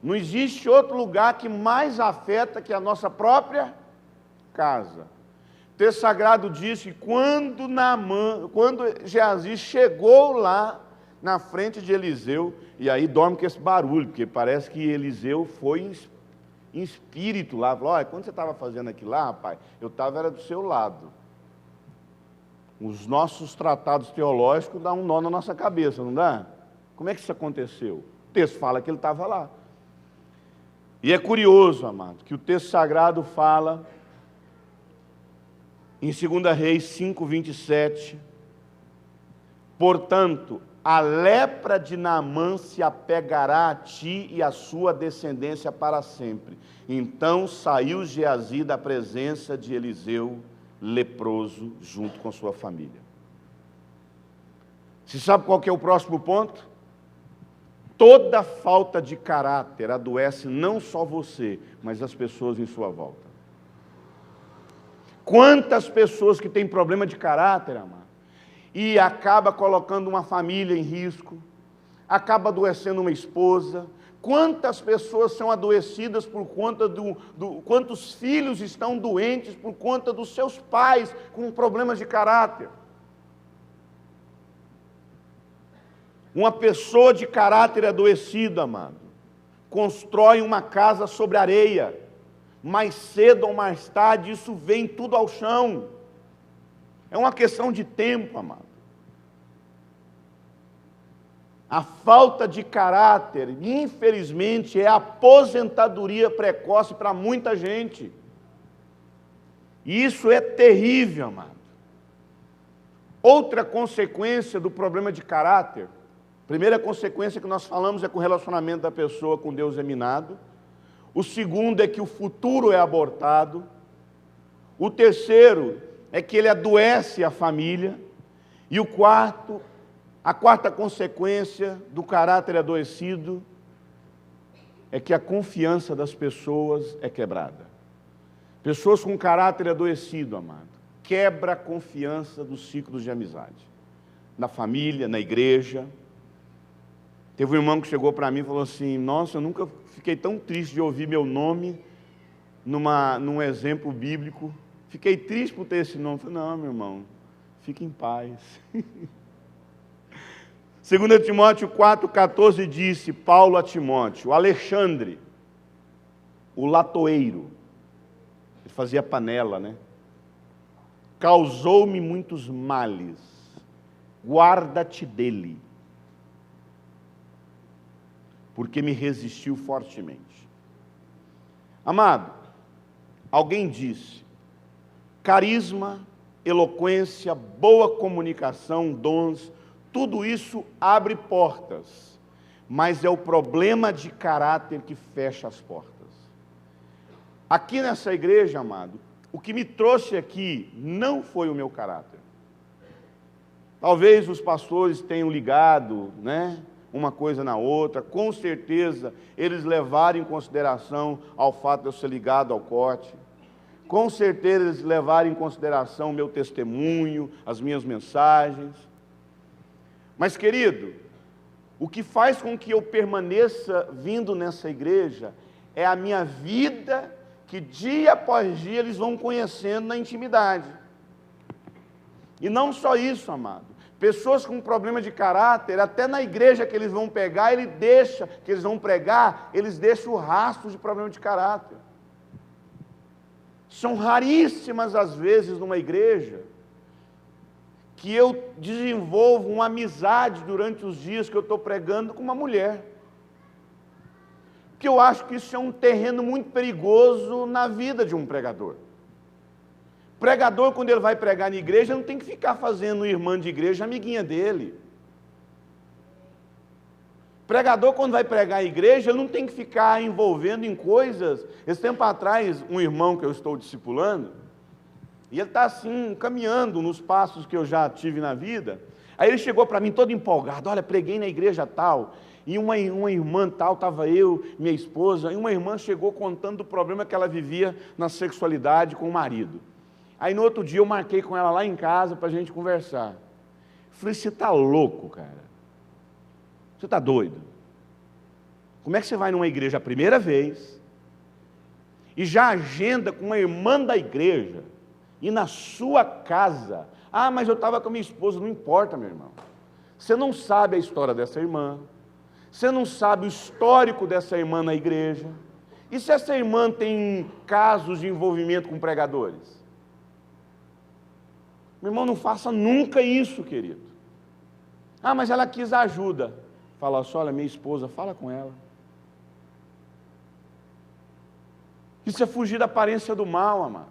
não existe outro lugar que mais afeta que a nossa própria casa. O texto sagrado diz que quando Geazi chegou lá na frente de Eliseu, e aí dorme com esse barulho, porque parece que Eliseu foi em espírito lá, falou: olha, quando você estava fazendo aquilo lá, rapaz, eu estava era do seu lado. Os nossos tratados teológicos dão um nó na nossa cabeça, não dá? Como é que isso aconteceu? O texto fala que ele estava lá. E é curioso, amado, que o texto sagrado fala, em 2 Reis 5:27, portanto, a lepra de Naamã se apegará a ti e a sua descendência para sempre. Então saiu Geazi da presença de Eliseu, leproso, junto com sua família. Você sabe qual que é o próximo ponto? Toda falta de caráter adoece não só você, mas as pessoas em sua volta. Quantas pessoas que têm problema de caráter, amado, e acaba colocando uma família em risco, acaba adoecendo uma esposa. Quantas pessoas são adoecidas por conta quantos filhos estão doentes por conta dos seus pais com problemas de caráter. Uma pessoa de caráter adoecido, amado, constrói uma casa sobre areia. Mais cedo ou mais tarde, isso vem tudo ao chão. É uma questão de tempo, amado. A falta de caráter, infelizmente, é a aposentadoria precoce para muita gente. E isso é terrível, amado. Outra consequência do problema de caráter, primeira consequência que nós falamos é que o relacionamento da pessoa com Deus é minado. O segundo é que o futuro é abortado. O terceiro é que ele adoece a família. E a quarta consequência do caráter adoecido é que a confiança das pessoas é quebrada. Pessoas com caráter adoecido, amado, quebra a confiança dos ciclos de amizade. Na família, na igreja. Teve um irmão que chegou para mim e falou assim, nossa, eu nunca fiquei tão triste de ouvir meu nome num exemplo bíblico. Fiquei triste por ter esse nome. Eu falei, não, meu irmão, fique em paz. 2 Timóteo 4,14 disse, Paulo a Timóteo, Alexandre, o latoeiro, ele fazia panela, né? Causou-me muitos males, guarda-te dele, porque me resistiu fortemente. Amado, alguém disse, carisma, eloquência, boa comunicação, dons, tudo isso abre portas, mas é o problema de caráter que fecha as portas. Aqui nessa igreja, amado, o que me trouxe aqui não foi o meu caráter. Talvez os pastores tenham ligado, né, uma coisa na outra, com certeza eles levaram em consideração ao fato de eu ser ligado ao corte, com certeza eles levaram em consideração o meu testemunho, as minhas mensagens. Mas, querido, o que faz com que eu permaneça vindo nessa igreja é a minha vida que dia após dia eles vão conhecendo na intimidade. E não só isso, amado. Pessoas com problema de caráter, até na igreja que eles vão pegar, que eles vão pregar, eles deixam o rastro de problema de caráter. São raríssimas as vezes numa igreja que eu desenvolvo uma amizade durante os dias que eu estou pregando com uma mulher. Porque eu acho que isso é um terreno muito perigoso na vida de um pregador. Pregador, quando ele vai pregar na igreja, não tem que ficar fazendo irmã de igreja amiguinha dele. Pregador, quando vai pregar na igreja, ele não tem que ficar envolvendo em coisas. Esse tempo atrás, um irmão que eu estou discipulando, e ele está assim, caminhando nos passos que eu já tive na vida. Aí ele chegou para mim todo empolgado, olha, preguei na igreja tal, e uma irmã tal, estava eu, minha esposa, e uma irmã chegou contando do problema que ela vivia na sexualidade com o marido. Aí no outro dia eu marquei com ela lá em casa para a gente conversar. Eu falei, você está louco, cara? Você está doido? Como é que você vai numa igreja a primeira vez, e já agenda com uma irmã da igreja, e na sua casa, mas eu estava com a minha esposa, não importa, meu irmão. Você não sabe a história dessa irmã, você não sabe o histórico dessa irmã na igreja, e se essa irmã tem casos de envolvimento com pregadores? Meu irmão, não faça nunca isso, querido. Ah, mas ela quis ajuda. Fala só, olha, minha esposa, fala com ela. Isso é fugir da aparência do mal, amado.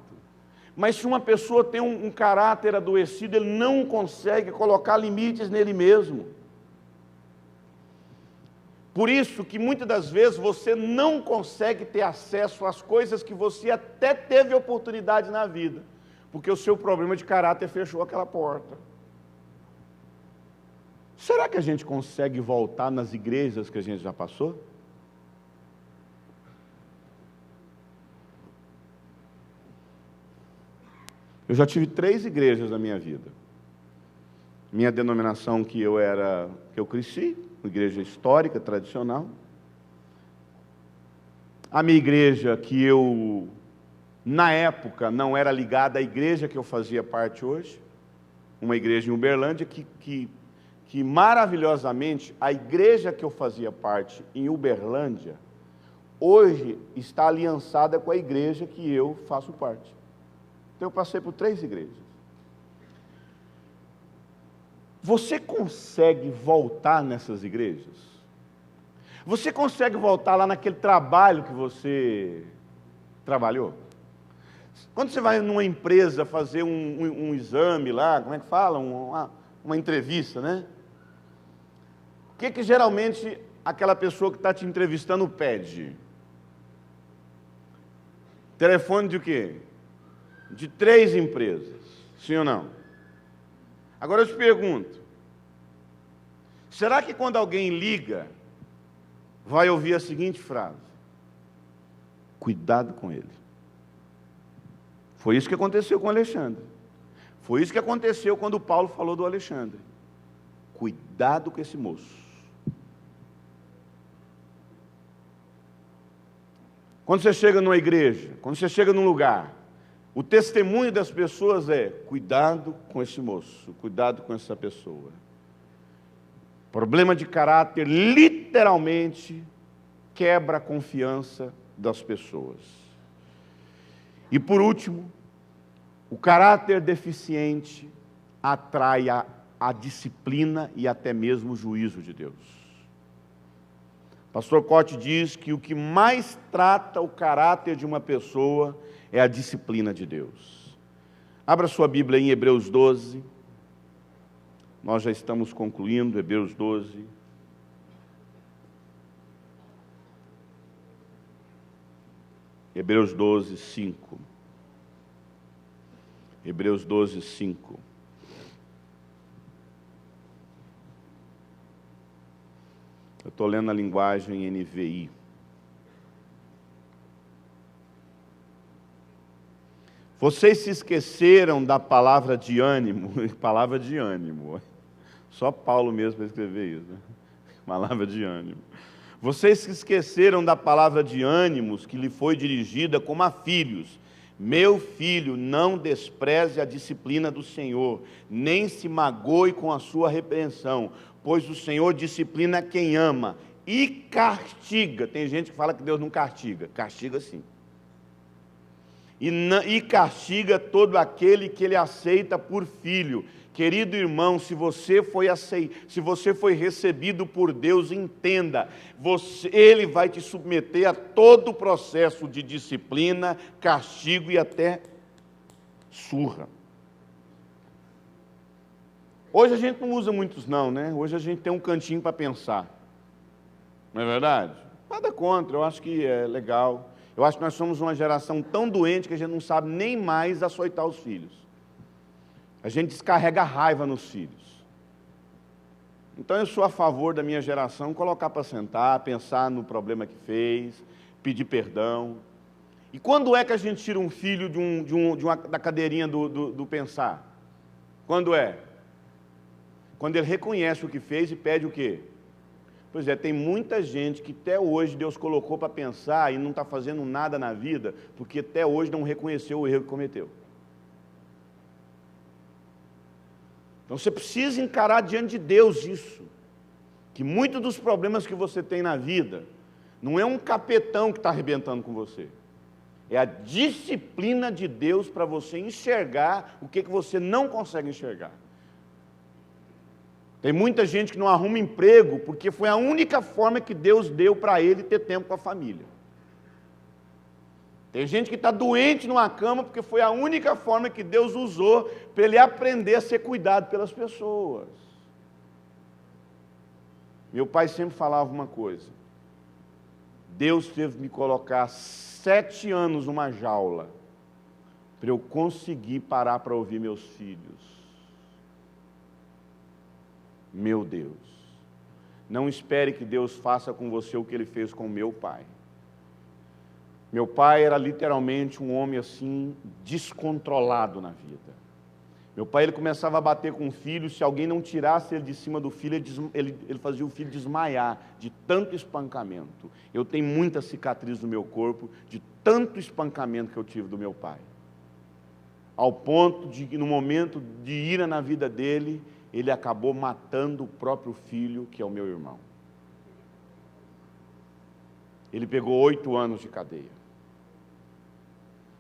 Mas se uma pessoa tem um caráter adoecido, ele não consegue colocar limites nele mesmo. Por isso que muitas das vezes você não consegue ter acesso às coisas que você até teve oportunidade na vida, porque o seu problema de caráter fechou aquela porta. Será que a gente consegue voltar nas igrejas que a gente já passou? Eu já tive 3 igrejas na minha vida. Minha denominação que eu cresci, uma igreja histórica, tradicional. A minha igreja que eu, na época, não era ligada à igreja que eu fazia parte hoje. Uma igreja em Uberlândia que maravilhosamente, a igreja que eu fazia parte em Uberlândia, hoje está aliançada com a igreja que eu faço parte. Então eu passei por 3 igrejas. Você consegue voltar nessas igrejas? Você consegue voltar lá naquele trabalho que você trabalhou? Quando você vai numa empresa fazer um exame lá, como é que fala? Uma entrevista, né? O que geralmente aquela pessoa que está te entrevistando pede? Telefone de quê? De 3 empresas, sim ou não? Agora eu te pergunto, será que quando alguém liga, vai ouvir a seguinte frase? Cuidado com ele. Foi isso que aconteceu com Alexandre. Foi isso que aconteceu quando Paulo falou do Alexandre. Cuidado com esse moço. Quando você chega numa igreja, quando você chega num lugar, o testemunho das pessoas é: cuidado com esse moço, cuidado com essa pessoa. Problema de caráter literalmente quebra a confiança das pessoas. E por último, o caráter deficiente atrai a disciplina e até mesmo o juízo de Deus. Pastor Cote diz que o que mais trata o caráter de uma pessoa é a disciplina de Deus. Abra sua Bíblia em Hebreus 12. Nós já estamos concluindo, Hebreus 12. Hebreus 12, 5. Hebreus 12, 5. Eu estou lendo a linguagem NVI. Vocês se esqueceram da palavra de ânimo, palavra de ânimo. Só Paulo mesmo para escrever isso, né? Palavra de ânimo. Vocês se esqueceram da palavra de ânimos que lhe foi dirigida como a filhos. Meu filho, não despreze a disciplina do Senhor, nem se magoe com a sua repreensão, pois o Senhor disciplina quem ama e castiga. Tem gente que fala que Deus não castiga. Castiga sim. E castiga todo aquele que ele aceita por filho. Querido irmão, se você foi recebido por Deus, entenda, Ele vai te submeter a todo o processo de disciplina, castigo e até surra. Hoje a gente não usa muitos não, né? Hoje a gente tem um cantinho para pensar. Não é verdade? Nada contra, eu acho que é legal. Eu acho que nós somos uma geração tão doente que a gente não sabe nem mais açoitar os filhos. A gente descarrega raiva nos filhos. Então eu sou a favor da minha geração colocar para sentar, pensar no problema que fez, pedir perdão. E quando é que a gente tira um filho da cadeirinha do pensar? Quando é? Quando ele reconhece o que fez e pede o quê? Pois é, tem muita gente que até hoje Deus colocou para pensar e não está fazendo nada na vida, porque até hoje não reconheceu o erro que cometeu. Então você precisa encarar diante de Deus isso, que muitos dos problemas que você tem na vida, não é um capetão que está arrebentando com você, É a disciplina de Deus para você enxergar o que você não consegue enxergar. Tem muita gente que não arruma emprego porque foi a única forma que Deus deu para ele ter tempo com a família. Tem gente que está doente numa cama porque foi a única forma que Deus usou para ele aprender a ser cuidado pelas pessoas. Meu pai sempre falava uma coisa: Deus teve que me colocar 7 anos numa jaula para eu conseguir parar para ouvir meus filhos. Meu Deus, não espere que Deus faça com você o que Ele fez com meu pai. Meu pai era literalmente um homem assim, descontrolado na vida. Meu pai, ele começava a bater com o filho, se alguém não tirasse ele de cima do filho, ele fazia o filho desmaiar, de tanto espancamento. Eu tenho muita cicatriz no meu corpo, de tanto espancamento que eu tive do meu pai. Ao ponto de que no momento de ira na vida dele, ele acabou matando o próprio filho, que é o meu irmão. Ele pegou 8 anos de cadeia.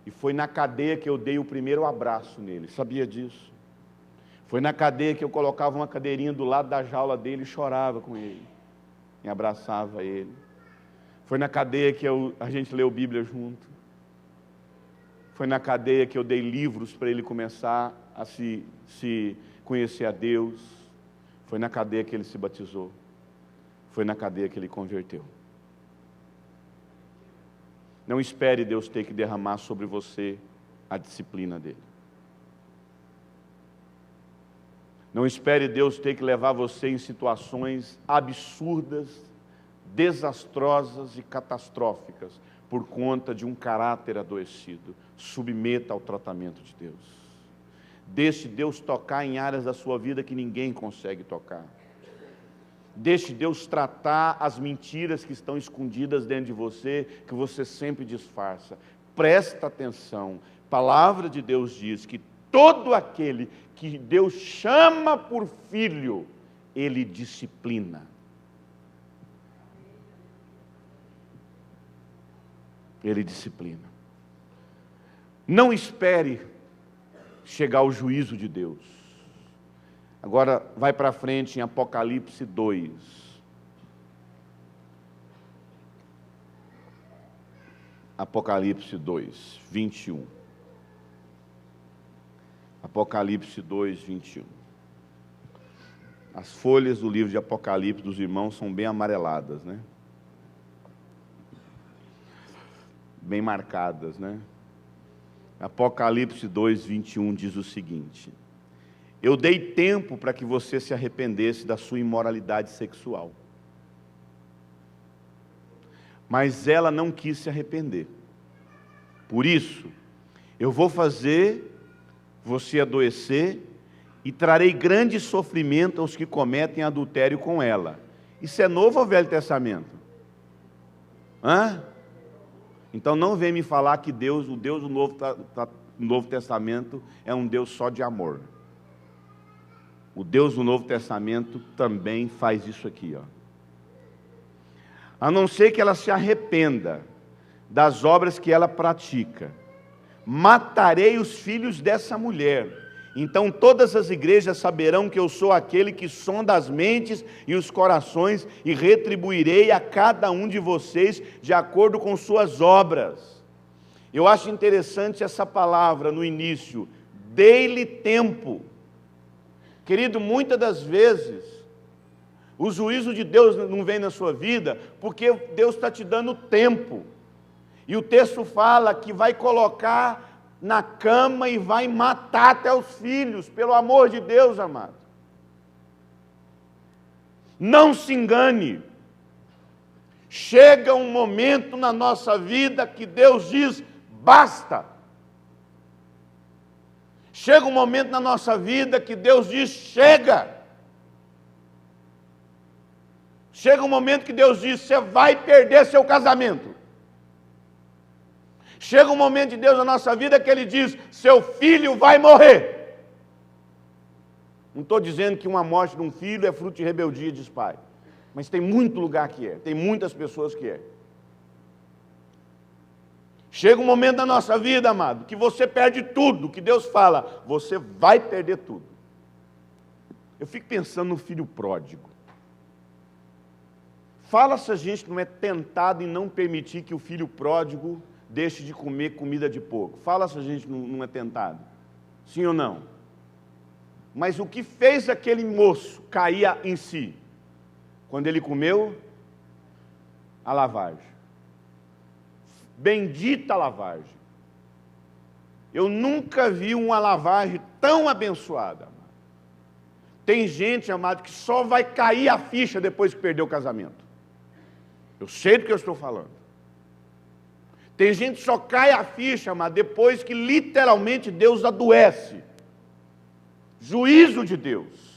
E foi na cadeia que eu dei o primeiro abraço nele. Sabia disso? Foi na cadeia que eu colocava uma cadeirinha do lado da jaula dele e chorava com ele. E abraçava ele. Foi na cadeia que a gente leu Bíblia junto. Foi na cadeia que eu dei livros para ele começar a se conhecer a Deus. Foi na cadeia que ele se batizou. Foi na cadeia que ele converteu. Não espere Deus ter que derramar sobre você a disciplina dele. Não espere Deus ter que levar você em situações absurdas, desastrosas e catastróficas por conta de um caráter adoecido. Submeta ao tratamento de Deus. Deixe Deus tocar em áreas da sua vida que ninguém consegue tocar. Deixe Deus tratar as mentiras que estão escondidas dentro de você, que você sempre disfarça. Presta atenção. A palavra de Deus diz que todo aquele que Deus chama por filho, Ele disciplina. Ele disciplina. Não espere chegar ao juízo de Deus. Agora, vai para frente em Apocalipse 2. Apocalipse 2, 21. Apocalipse 2, 21. As folhas do livro de Apocalipse dos irmãos são bem amareladas, né? Bem marcadas, né? Apocalipse 2, 21 diz o seguinte: eu dei tempo para que você se arrependesse da sua imoralidade sexual. Mas ela não quis se arrepender. Por isso, eu vou fazer você adoecer e trarei grande sofrimento aos que cometem adultério com ela. Isso é Novo ou Velho Testamento? Hã? Então não vem me falar que Deus, o Deus do Novo Testamento é um Deus só de amor. O Deus do Novo Testamento também faz isso aqui, ó. A não ser que ela se arrependa das obras que ela pratica, matarei os filhos dessa mulher. Então todas as igrejas saberão que eu sou aquele que sonda as mentes e os corações, e retribuirei a cada um de vocês de acordo com suas obras. Eu acho interessante essa palavra no início, dei-lhe tempo. Querido, muitas das vezes, o juízo de Deus não vem na sua vida, porque Deus está te dando tempo. E o texto fala que vai colocar na cama e vai matar até os filhos, pelo amor de Deus, amado. Não se engane. Chega um momento na nossa vida que Deus diz, basta. Chega um momento na nossa vida que Deus diz, chega. Chega um momento que Deus diz, você vai perder seu casamento. Chega um momento de Deus na nossa vida que Ele diz, seu filho vai morrer. Não estou dizendo que uma morte de um filho é fruto de rebeldia, diz pai. Mas tem muito lugar que é, tem muitas pessoas que é. Chega um momento da nossa vida, amado, que você perde tudo, que Deus fala, você vai perder tudo. Eu fico pensando no filho pródigo. Fala se a gente não é tentado em não permitir que o filho pródigo deixe de comer comida de porco. Fala se a gente não é tentado. Sim ou não? Mas o que fez aquele moço cair em si? Quando ele comeu a lavagem. Bendita lavagem. Eu nunca vi uma lavagem tão abençoada. Tem gente, amado, que só vai cair a ficha depois que perdeu o casamento. Eu sei do que eu estou falando. Tem gente que só cai a ficha, amado, depois que literalmente Deus adoece. Juízo de Deus.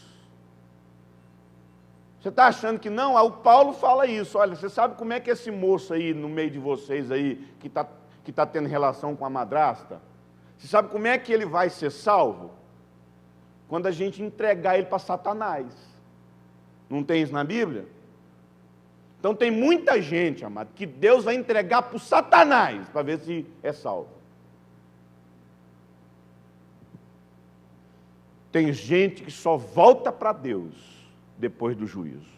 Você está achando que não? O Paulo fala isso. Olha, você sabe como é que esse moço aí, no meio de vocês aí, que tá tendo relação com a madrasta, você sabe como é que ele vai ser salvo? Quando a gente entregar ele para Satanás. Não tem isso na Bíblia? Então tem muita gente, amado, que Deus vai entregar para o Satanás, para ver se é salvo. Tem gente que só volta para Deus depois do juízo.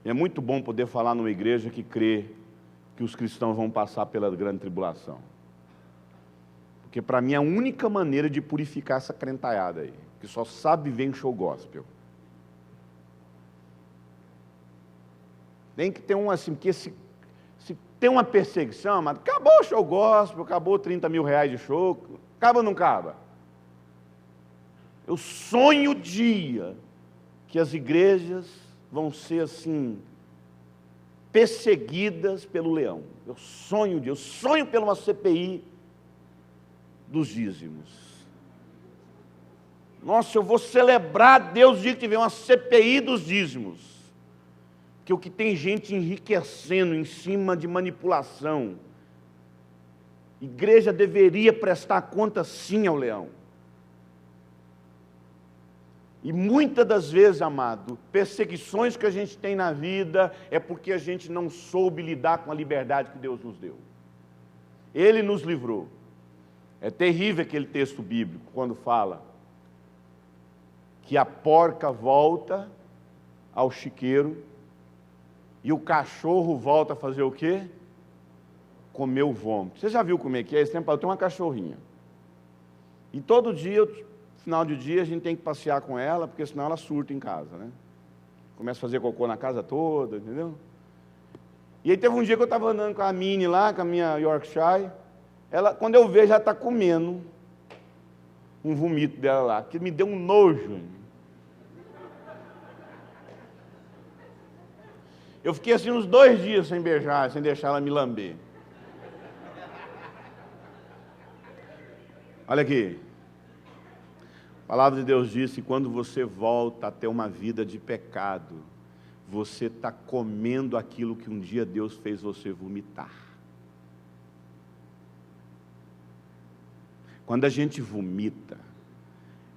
É muito bom poder falar numa igreja que crê que os cristãos vão passar pela grande tribulação. Porque para mim é a única maneira de purificar essa crentaiada aí, que só sabe viver em show gospel. Tem que ter um assim, porque se tem uma perseguição, mas acabou o show gospel, acabou 30 mil reais de show, acaba ou não acaba? Eu sonho o dia que as igrejas vão ser assim, perseguidas pelo leão. Eu sonho por uma CPI dos dízimos. Nossa, eu vou celebrar Deus o dia que tiver uma CPI dos dízimos. Porque o que tem gente enriquecendo em cima de manipulação. Igreja deveria prestar conta sim ao leão. E muitas das vezes, amado, perseguições que a gente tem na vida é porque a gente não soube lidar com a liberdade que Deus nos deu. Ele nos livrou. É terrível aquele texto bíblico, quando fala que a porca volta ao chiqueiro e o cachorro volta a fazer o quê? Comer o vômito. Você já viu como é que é? Esse tempo eu tenho uma cachorrinha. E todo dia, final de dia, a gente tem que passear com ela, porque senão ela surta em casa, né? Começa a fazer cocô na casa toda, entendeu? E aí teve um dia que eu estava andando com a Minnie lá, com a minha Yorkshire, ela, quando eu vejo, já está comendo um vomito dela lá, que me deu um nojo. Eu fiquei assim uns 2 dias sem beijar, sem deixar ela me lamber. Olha aqui. A palavra de Deus diz que quando você volta a ter uma vida de pecado, você está comendo aquilo que um dia Deus fez você vomitar. Quando a gente vomita,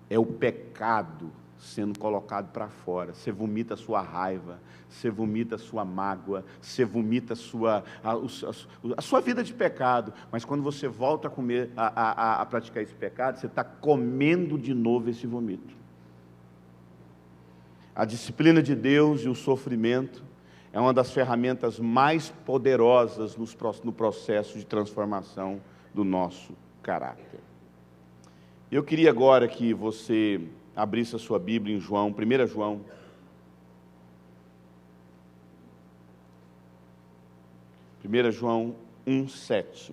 é o pecado sendo colocado para fora. Você vomita a sua raiva, você vomita a sua mágoa, você vomita a sua vida de pecado. Mas quando você volta a comer, a praticar esse pecado, você está comendo de novo esse vomito. A disciplina de Deus e o sofrimento é uma das ferramentas mais poderosas no processo de transformação do nosso caráter. Eu queria agora que você abrisse a sua Bíblia em João, 1 João. João 1:7.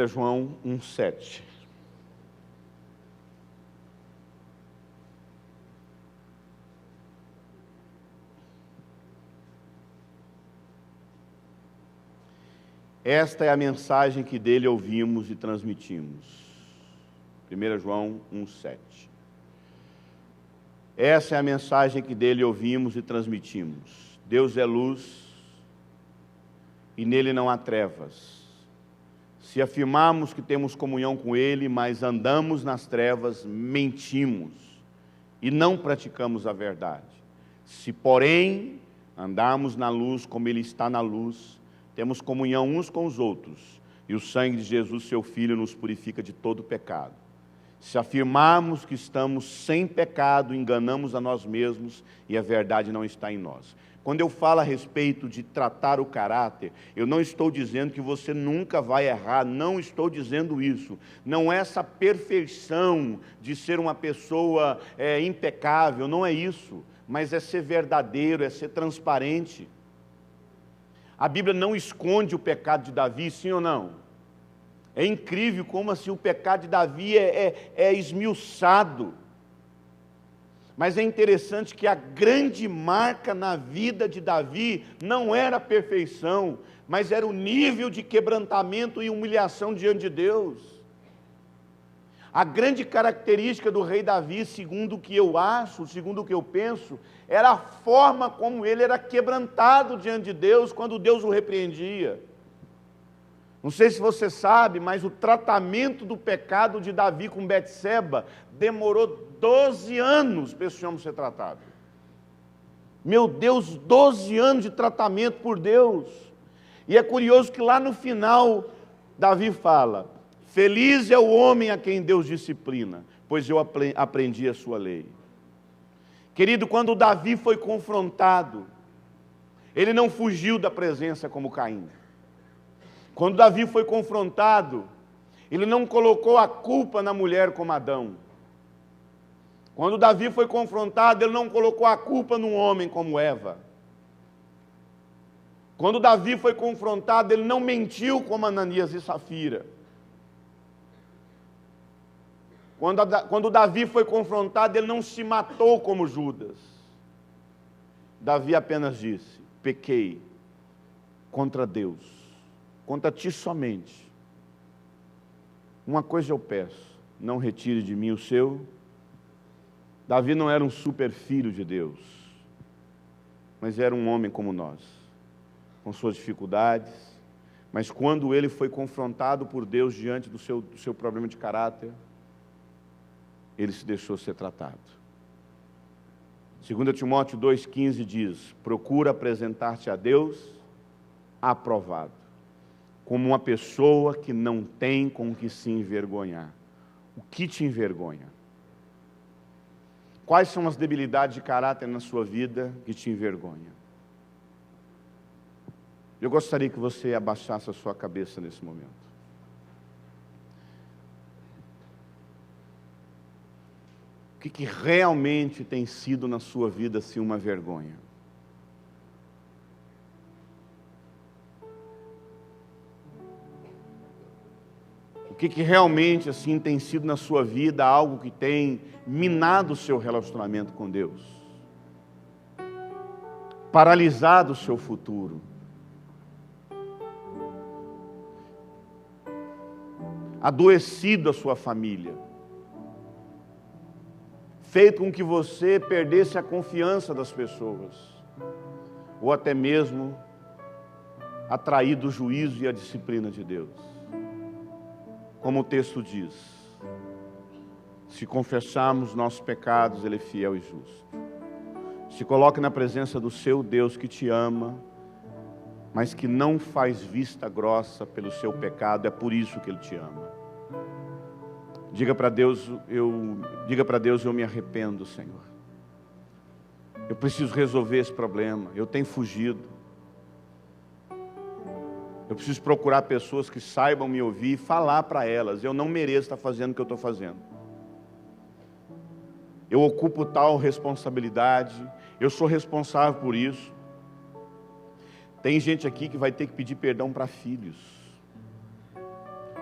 João 1:7. Esta é a mensagem que dele ouvimos e transmitimos. 1 João 1:7. Essa é a mensagem que dele ouvimos e transmitimos. Deus é luz e nele não há trevas. Se afirmarmos que temos comunhão com ele, mas andamos nas trevas, mentimos e não praticamos a verdade. Se, porém, andarmos na luz como Ele está na luz, temos comunhão uns com os outros, e o sangue de Jesus, seu Filho, nos purifica de todo pecado. Se afirmarmos que estamos sem pecado, enganamos a nós mesmos e a verdade não está em nós. Quando eu falo a respeito de tratar o caráter, eu não estou dizendo que você nunca vai errar, não estou dizendo isso. Não é essa perfeição de ser uma pessoa impecável, não é isso. Mas é ser verdadeiro, é ser transparente. A Bíblia não esconde o pecado de Davi, sim ou não? É incrível como assim o pecado de Davi é esmiuçado. Mas é interessante que a grande marca na vida de Davi não era a perfeição, mas era o nível de quebrantamento e humilhação diante de Deus. A grande característica do rei Davi, segundo o que eu acho, segundo o que eu penso, era a forma como ele era quebrantado diante de Deus quando Deus o repreendia. Não sei se você sabe, mas o tratamento do pecado de Davi com Betseba demorou 12 anos para esse homem ser tratado. Meu Deus, 12 anos de tratamento por Deus. E é curioso que lá no final, Davi fala: feliz é o homem a quem Deus disciplina, pois eu aprendi a sua lei. Querido, quando Davi foi confrontado, ele não fugiu da presença como Caim. Quando Davi foi confrontado, ele não colocou a culpa na mulher como Adão. Quando Davi foi confrontado, ele não colocou a culpa no homem como Eva. Quando Davi foi confrontado, ele não mentiu como Ananias e Safira. Quando Davi foi confrontado, ele não se matou como Judas. Davi apenas disse: pequei contra Deus, contra ti somente. Uma coisa eu peço, não retire de mim o seu. Davi não era um super filho de Deus, mas era um homem como nós, com suas dificuldades. Mas quando ele foi confrontado por Deus diante do seu problema de caráter, ele se deixou ser tratado. 2 Timóteo 2,15 diz: procura apresentar-te a Deus aprovado, como uma pessoa que não tem com o que se envergonhar. O que te envergonha? Quais são as debilidades de caráter na sua vida que te envergonham? Eu gostaria que você abaixasse a sua cabeça nesse momento. O que realmente tem sido na sua vida assim uma vergonha? O que realmente assim tem sido na sua vida algo que tem minado o seu relacionamento com Deus? Paralisado o seu futuro? Adoecido a sua família? Feito com que você perdesse a confiança das pessoas? Ou até mesmo atraído o juízo e a disciplina de Deus? Como o texto diz: se confessarmos nossos pecados, Ele é fiel e justo. Se coloque na presença do seu Deus que te ama, mas que não faz vista grossa pelo seu pecado, é por isso que Ele te ama. Diga para Deus, eu me arrependo, Senhor. Eu preciso resolver esse problema, eu tenho fugido. Eu preciso procurar pessoas que saibam me ouvir e falar para elas: eu não mereço estar fazendo o que eu estou fazendo. Eu ocupo tal responsabilidade, eu sou responsável por isso. Tem gente aqui que vai ter que pedir perdão para filhos.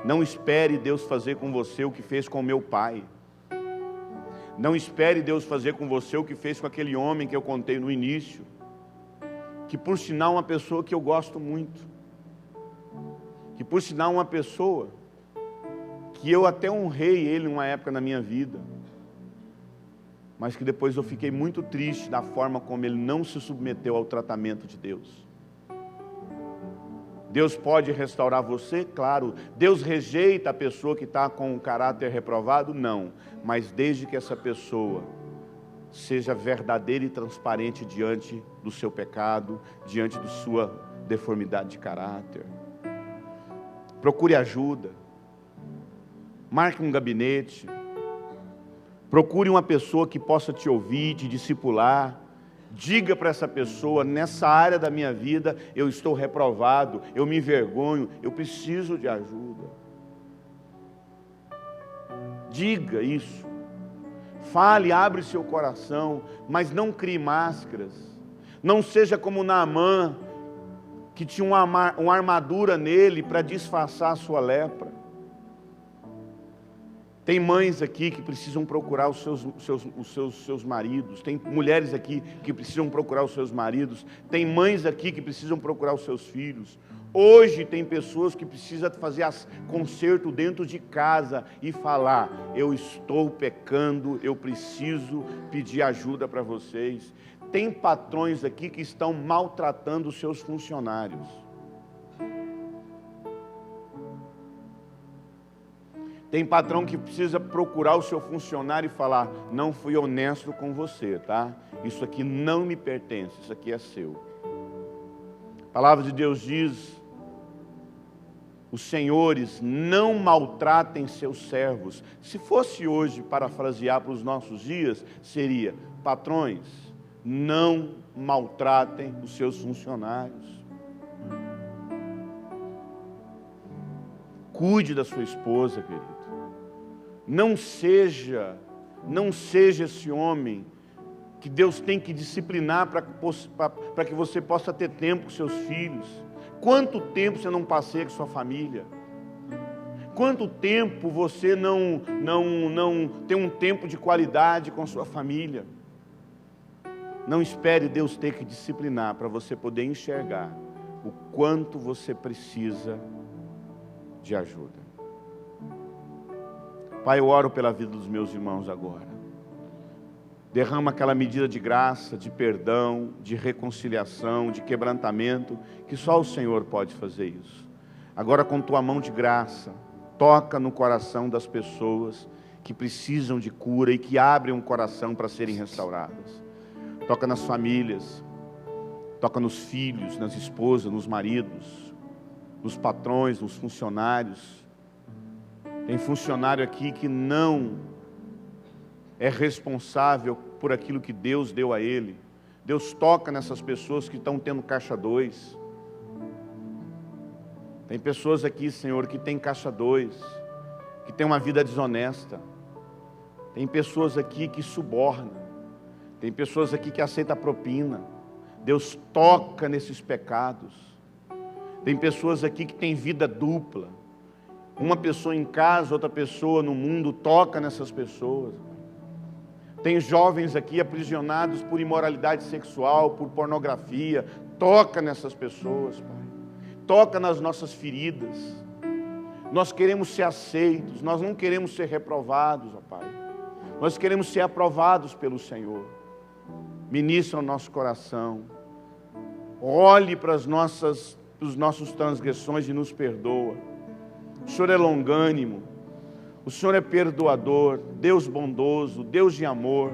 Não espere Deus fazer com você o que fez com meu pai. Não espere Deus fazer com você o que fez com aquele homem que eu contei no início, que por sinal é uma pessoa que eu gosto muito. Que por sinal uma pessoa que eu até honrei ele uma época na minha vida, mas que depois eu fiquei muito triste da forma como ele não se submeteu ao tratamento de Deus. Deus pode restaurar você? Claro. Deus rejeita a pessoa que está com o caráter reprovado? Não. Mas desde que essa pessoa seja verdadeira e transparente diante do seu pecado, diante da sua deformidade de caráter. Procure ajuda. Marque um gabinete. Procure uma pessoa que possa te ouvir, te discipular. Diga para essa pessoa: nessa área da minha vida eu estou reprovado, eu me envergonho, eu preciso de ajuda. Diga isso. Fale, abre seu coração, mas não crie máscaras. Não seja como Naamã, que tinha uma armadura nele para disfarçar a sua lepra. Tem mães aqui que precisam procurar os seus maridos. Tem mulheres aqui que precisam procurar os seus maridos. Tem mães aqui que precisam procurar os seus filhos. Hoje tem pessoas que precisam fazer conserto dentro de casa e falar: eu estou pecando, eu preciso pedir ajuda para vocês. Tem patrões aqui que estão maltratando os seus funcionários. Tem patrão que precisa procurar o seu funcionário e falar: não fui honesto com você, tá? Isso aqui não me pertence, isso aqui é seu. A palavra de Deus diz: os senhores não maltratem seus servos. Se fosse hoje, parafrasear para os nossos dias, seria: patrões, não maltratem os seus funcionários. Cuide da sua esposa, querido. Não seja esse homem que Deus tem que disciplinar para que você possa ter tempo com seus filhos. Quanto tempo você não passeia com sua família? Quanto tempo você não tem um tempo de qualidade com sua família? Não espere Deus ter que disciplinar para você poder enxergar o quanto você precisa de ajuda. Pai, eu oro pela vida dos meus irmãos agora. Derrama aquela medida de graça, de perdão, de reconciliação, de quebrantamento, que só o Senhor pode fazer isso. Agora, com tua mão de graça, toca no coração das pessoas que precisam de cura e que abrem um coração para serem restauradas. Toca nas famílias, toca nos filhos, nas esposas, nos maridos, nos patrões, nos funcionários. Tem funcionário aqui que não é responsável por aquilo que Deus deu a ele. Deus toca nessas pessoas que estão tendo caixa 2. Tem pessoas aqui, Senhor, que têm caixa 2, que têm uma vida desonesta. Tem pessoas aqui que subornam. Tem pessoas aqui que aceitam propina. Deus toca nesses pecados. Tem pessoas aqui que têm vida dupla. Uma pessoa em casa, outra pessoa no mundo. Toca nessas pessoas. Tem jovens aqui aprisionados por imoralidade sexual, por pornografia. Toca nessas pessoas, Pai. Toca nas nossas feridas. Nós queremos ser aceitos, nós não queremos ser reprovados, ó Pai. Nós queremos ser aprovados pelo Senhor. Ministra o nosso coração. Olhe para os nossos transgressões e nos perdoa. O Senhor é longânimo. O Senhor é perdoador, Deus bondoso, Deus de amor.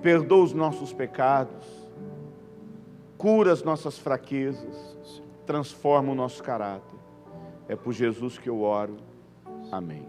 Perdoa os nossos pecados. Cura as nossas fraquezas. Transforma o nosso caráter. É por Jesus que eu oro. Amém.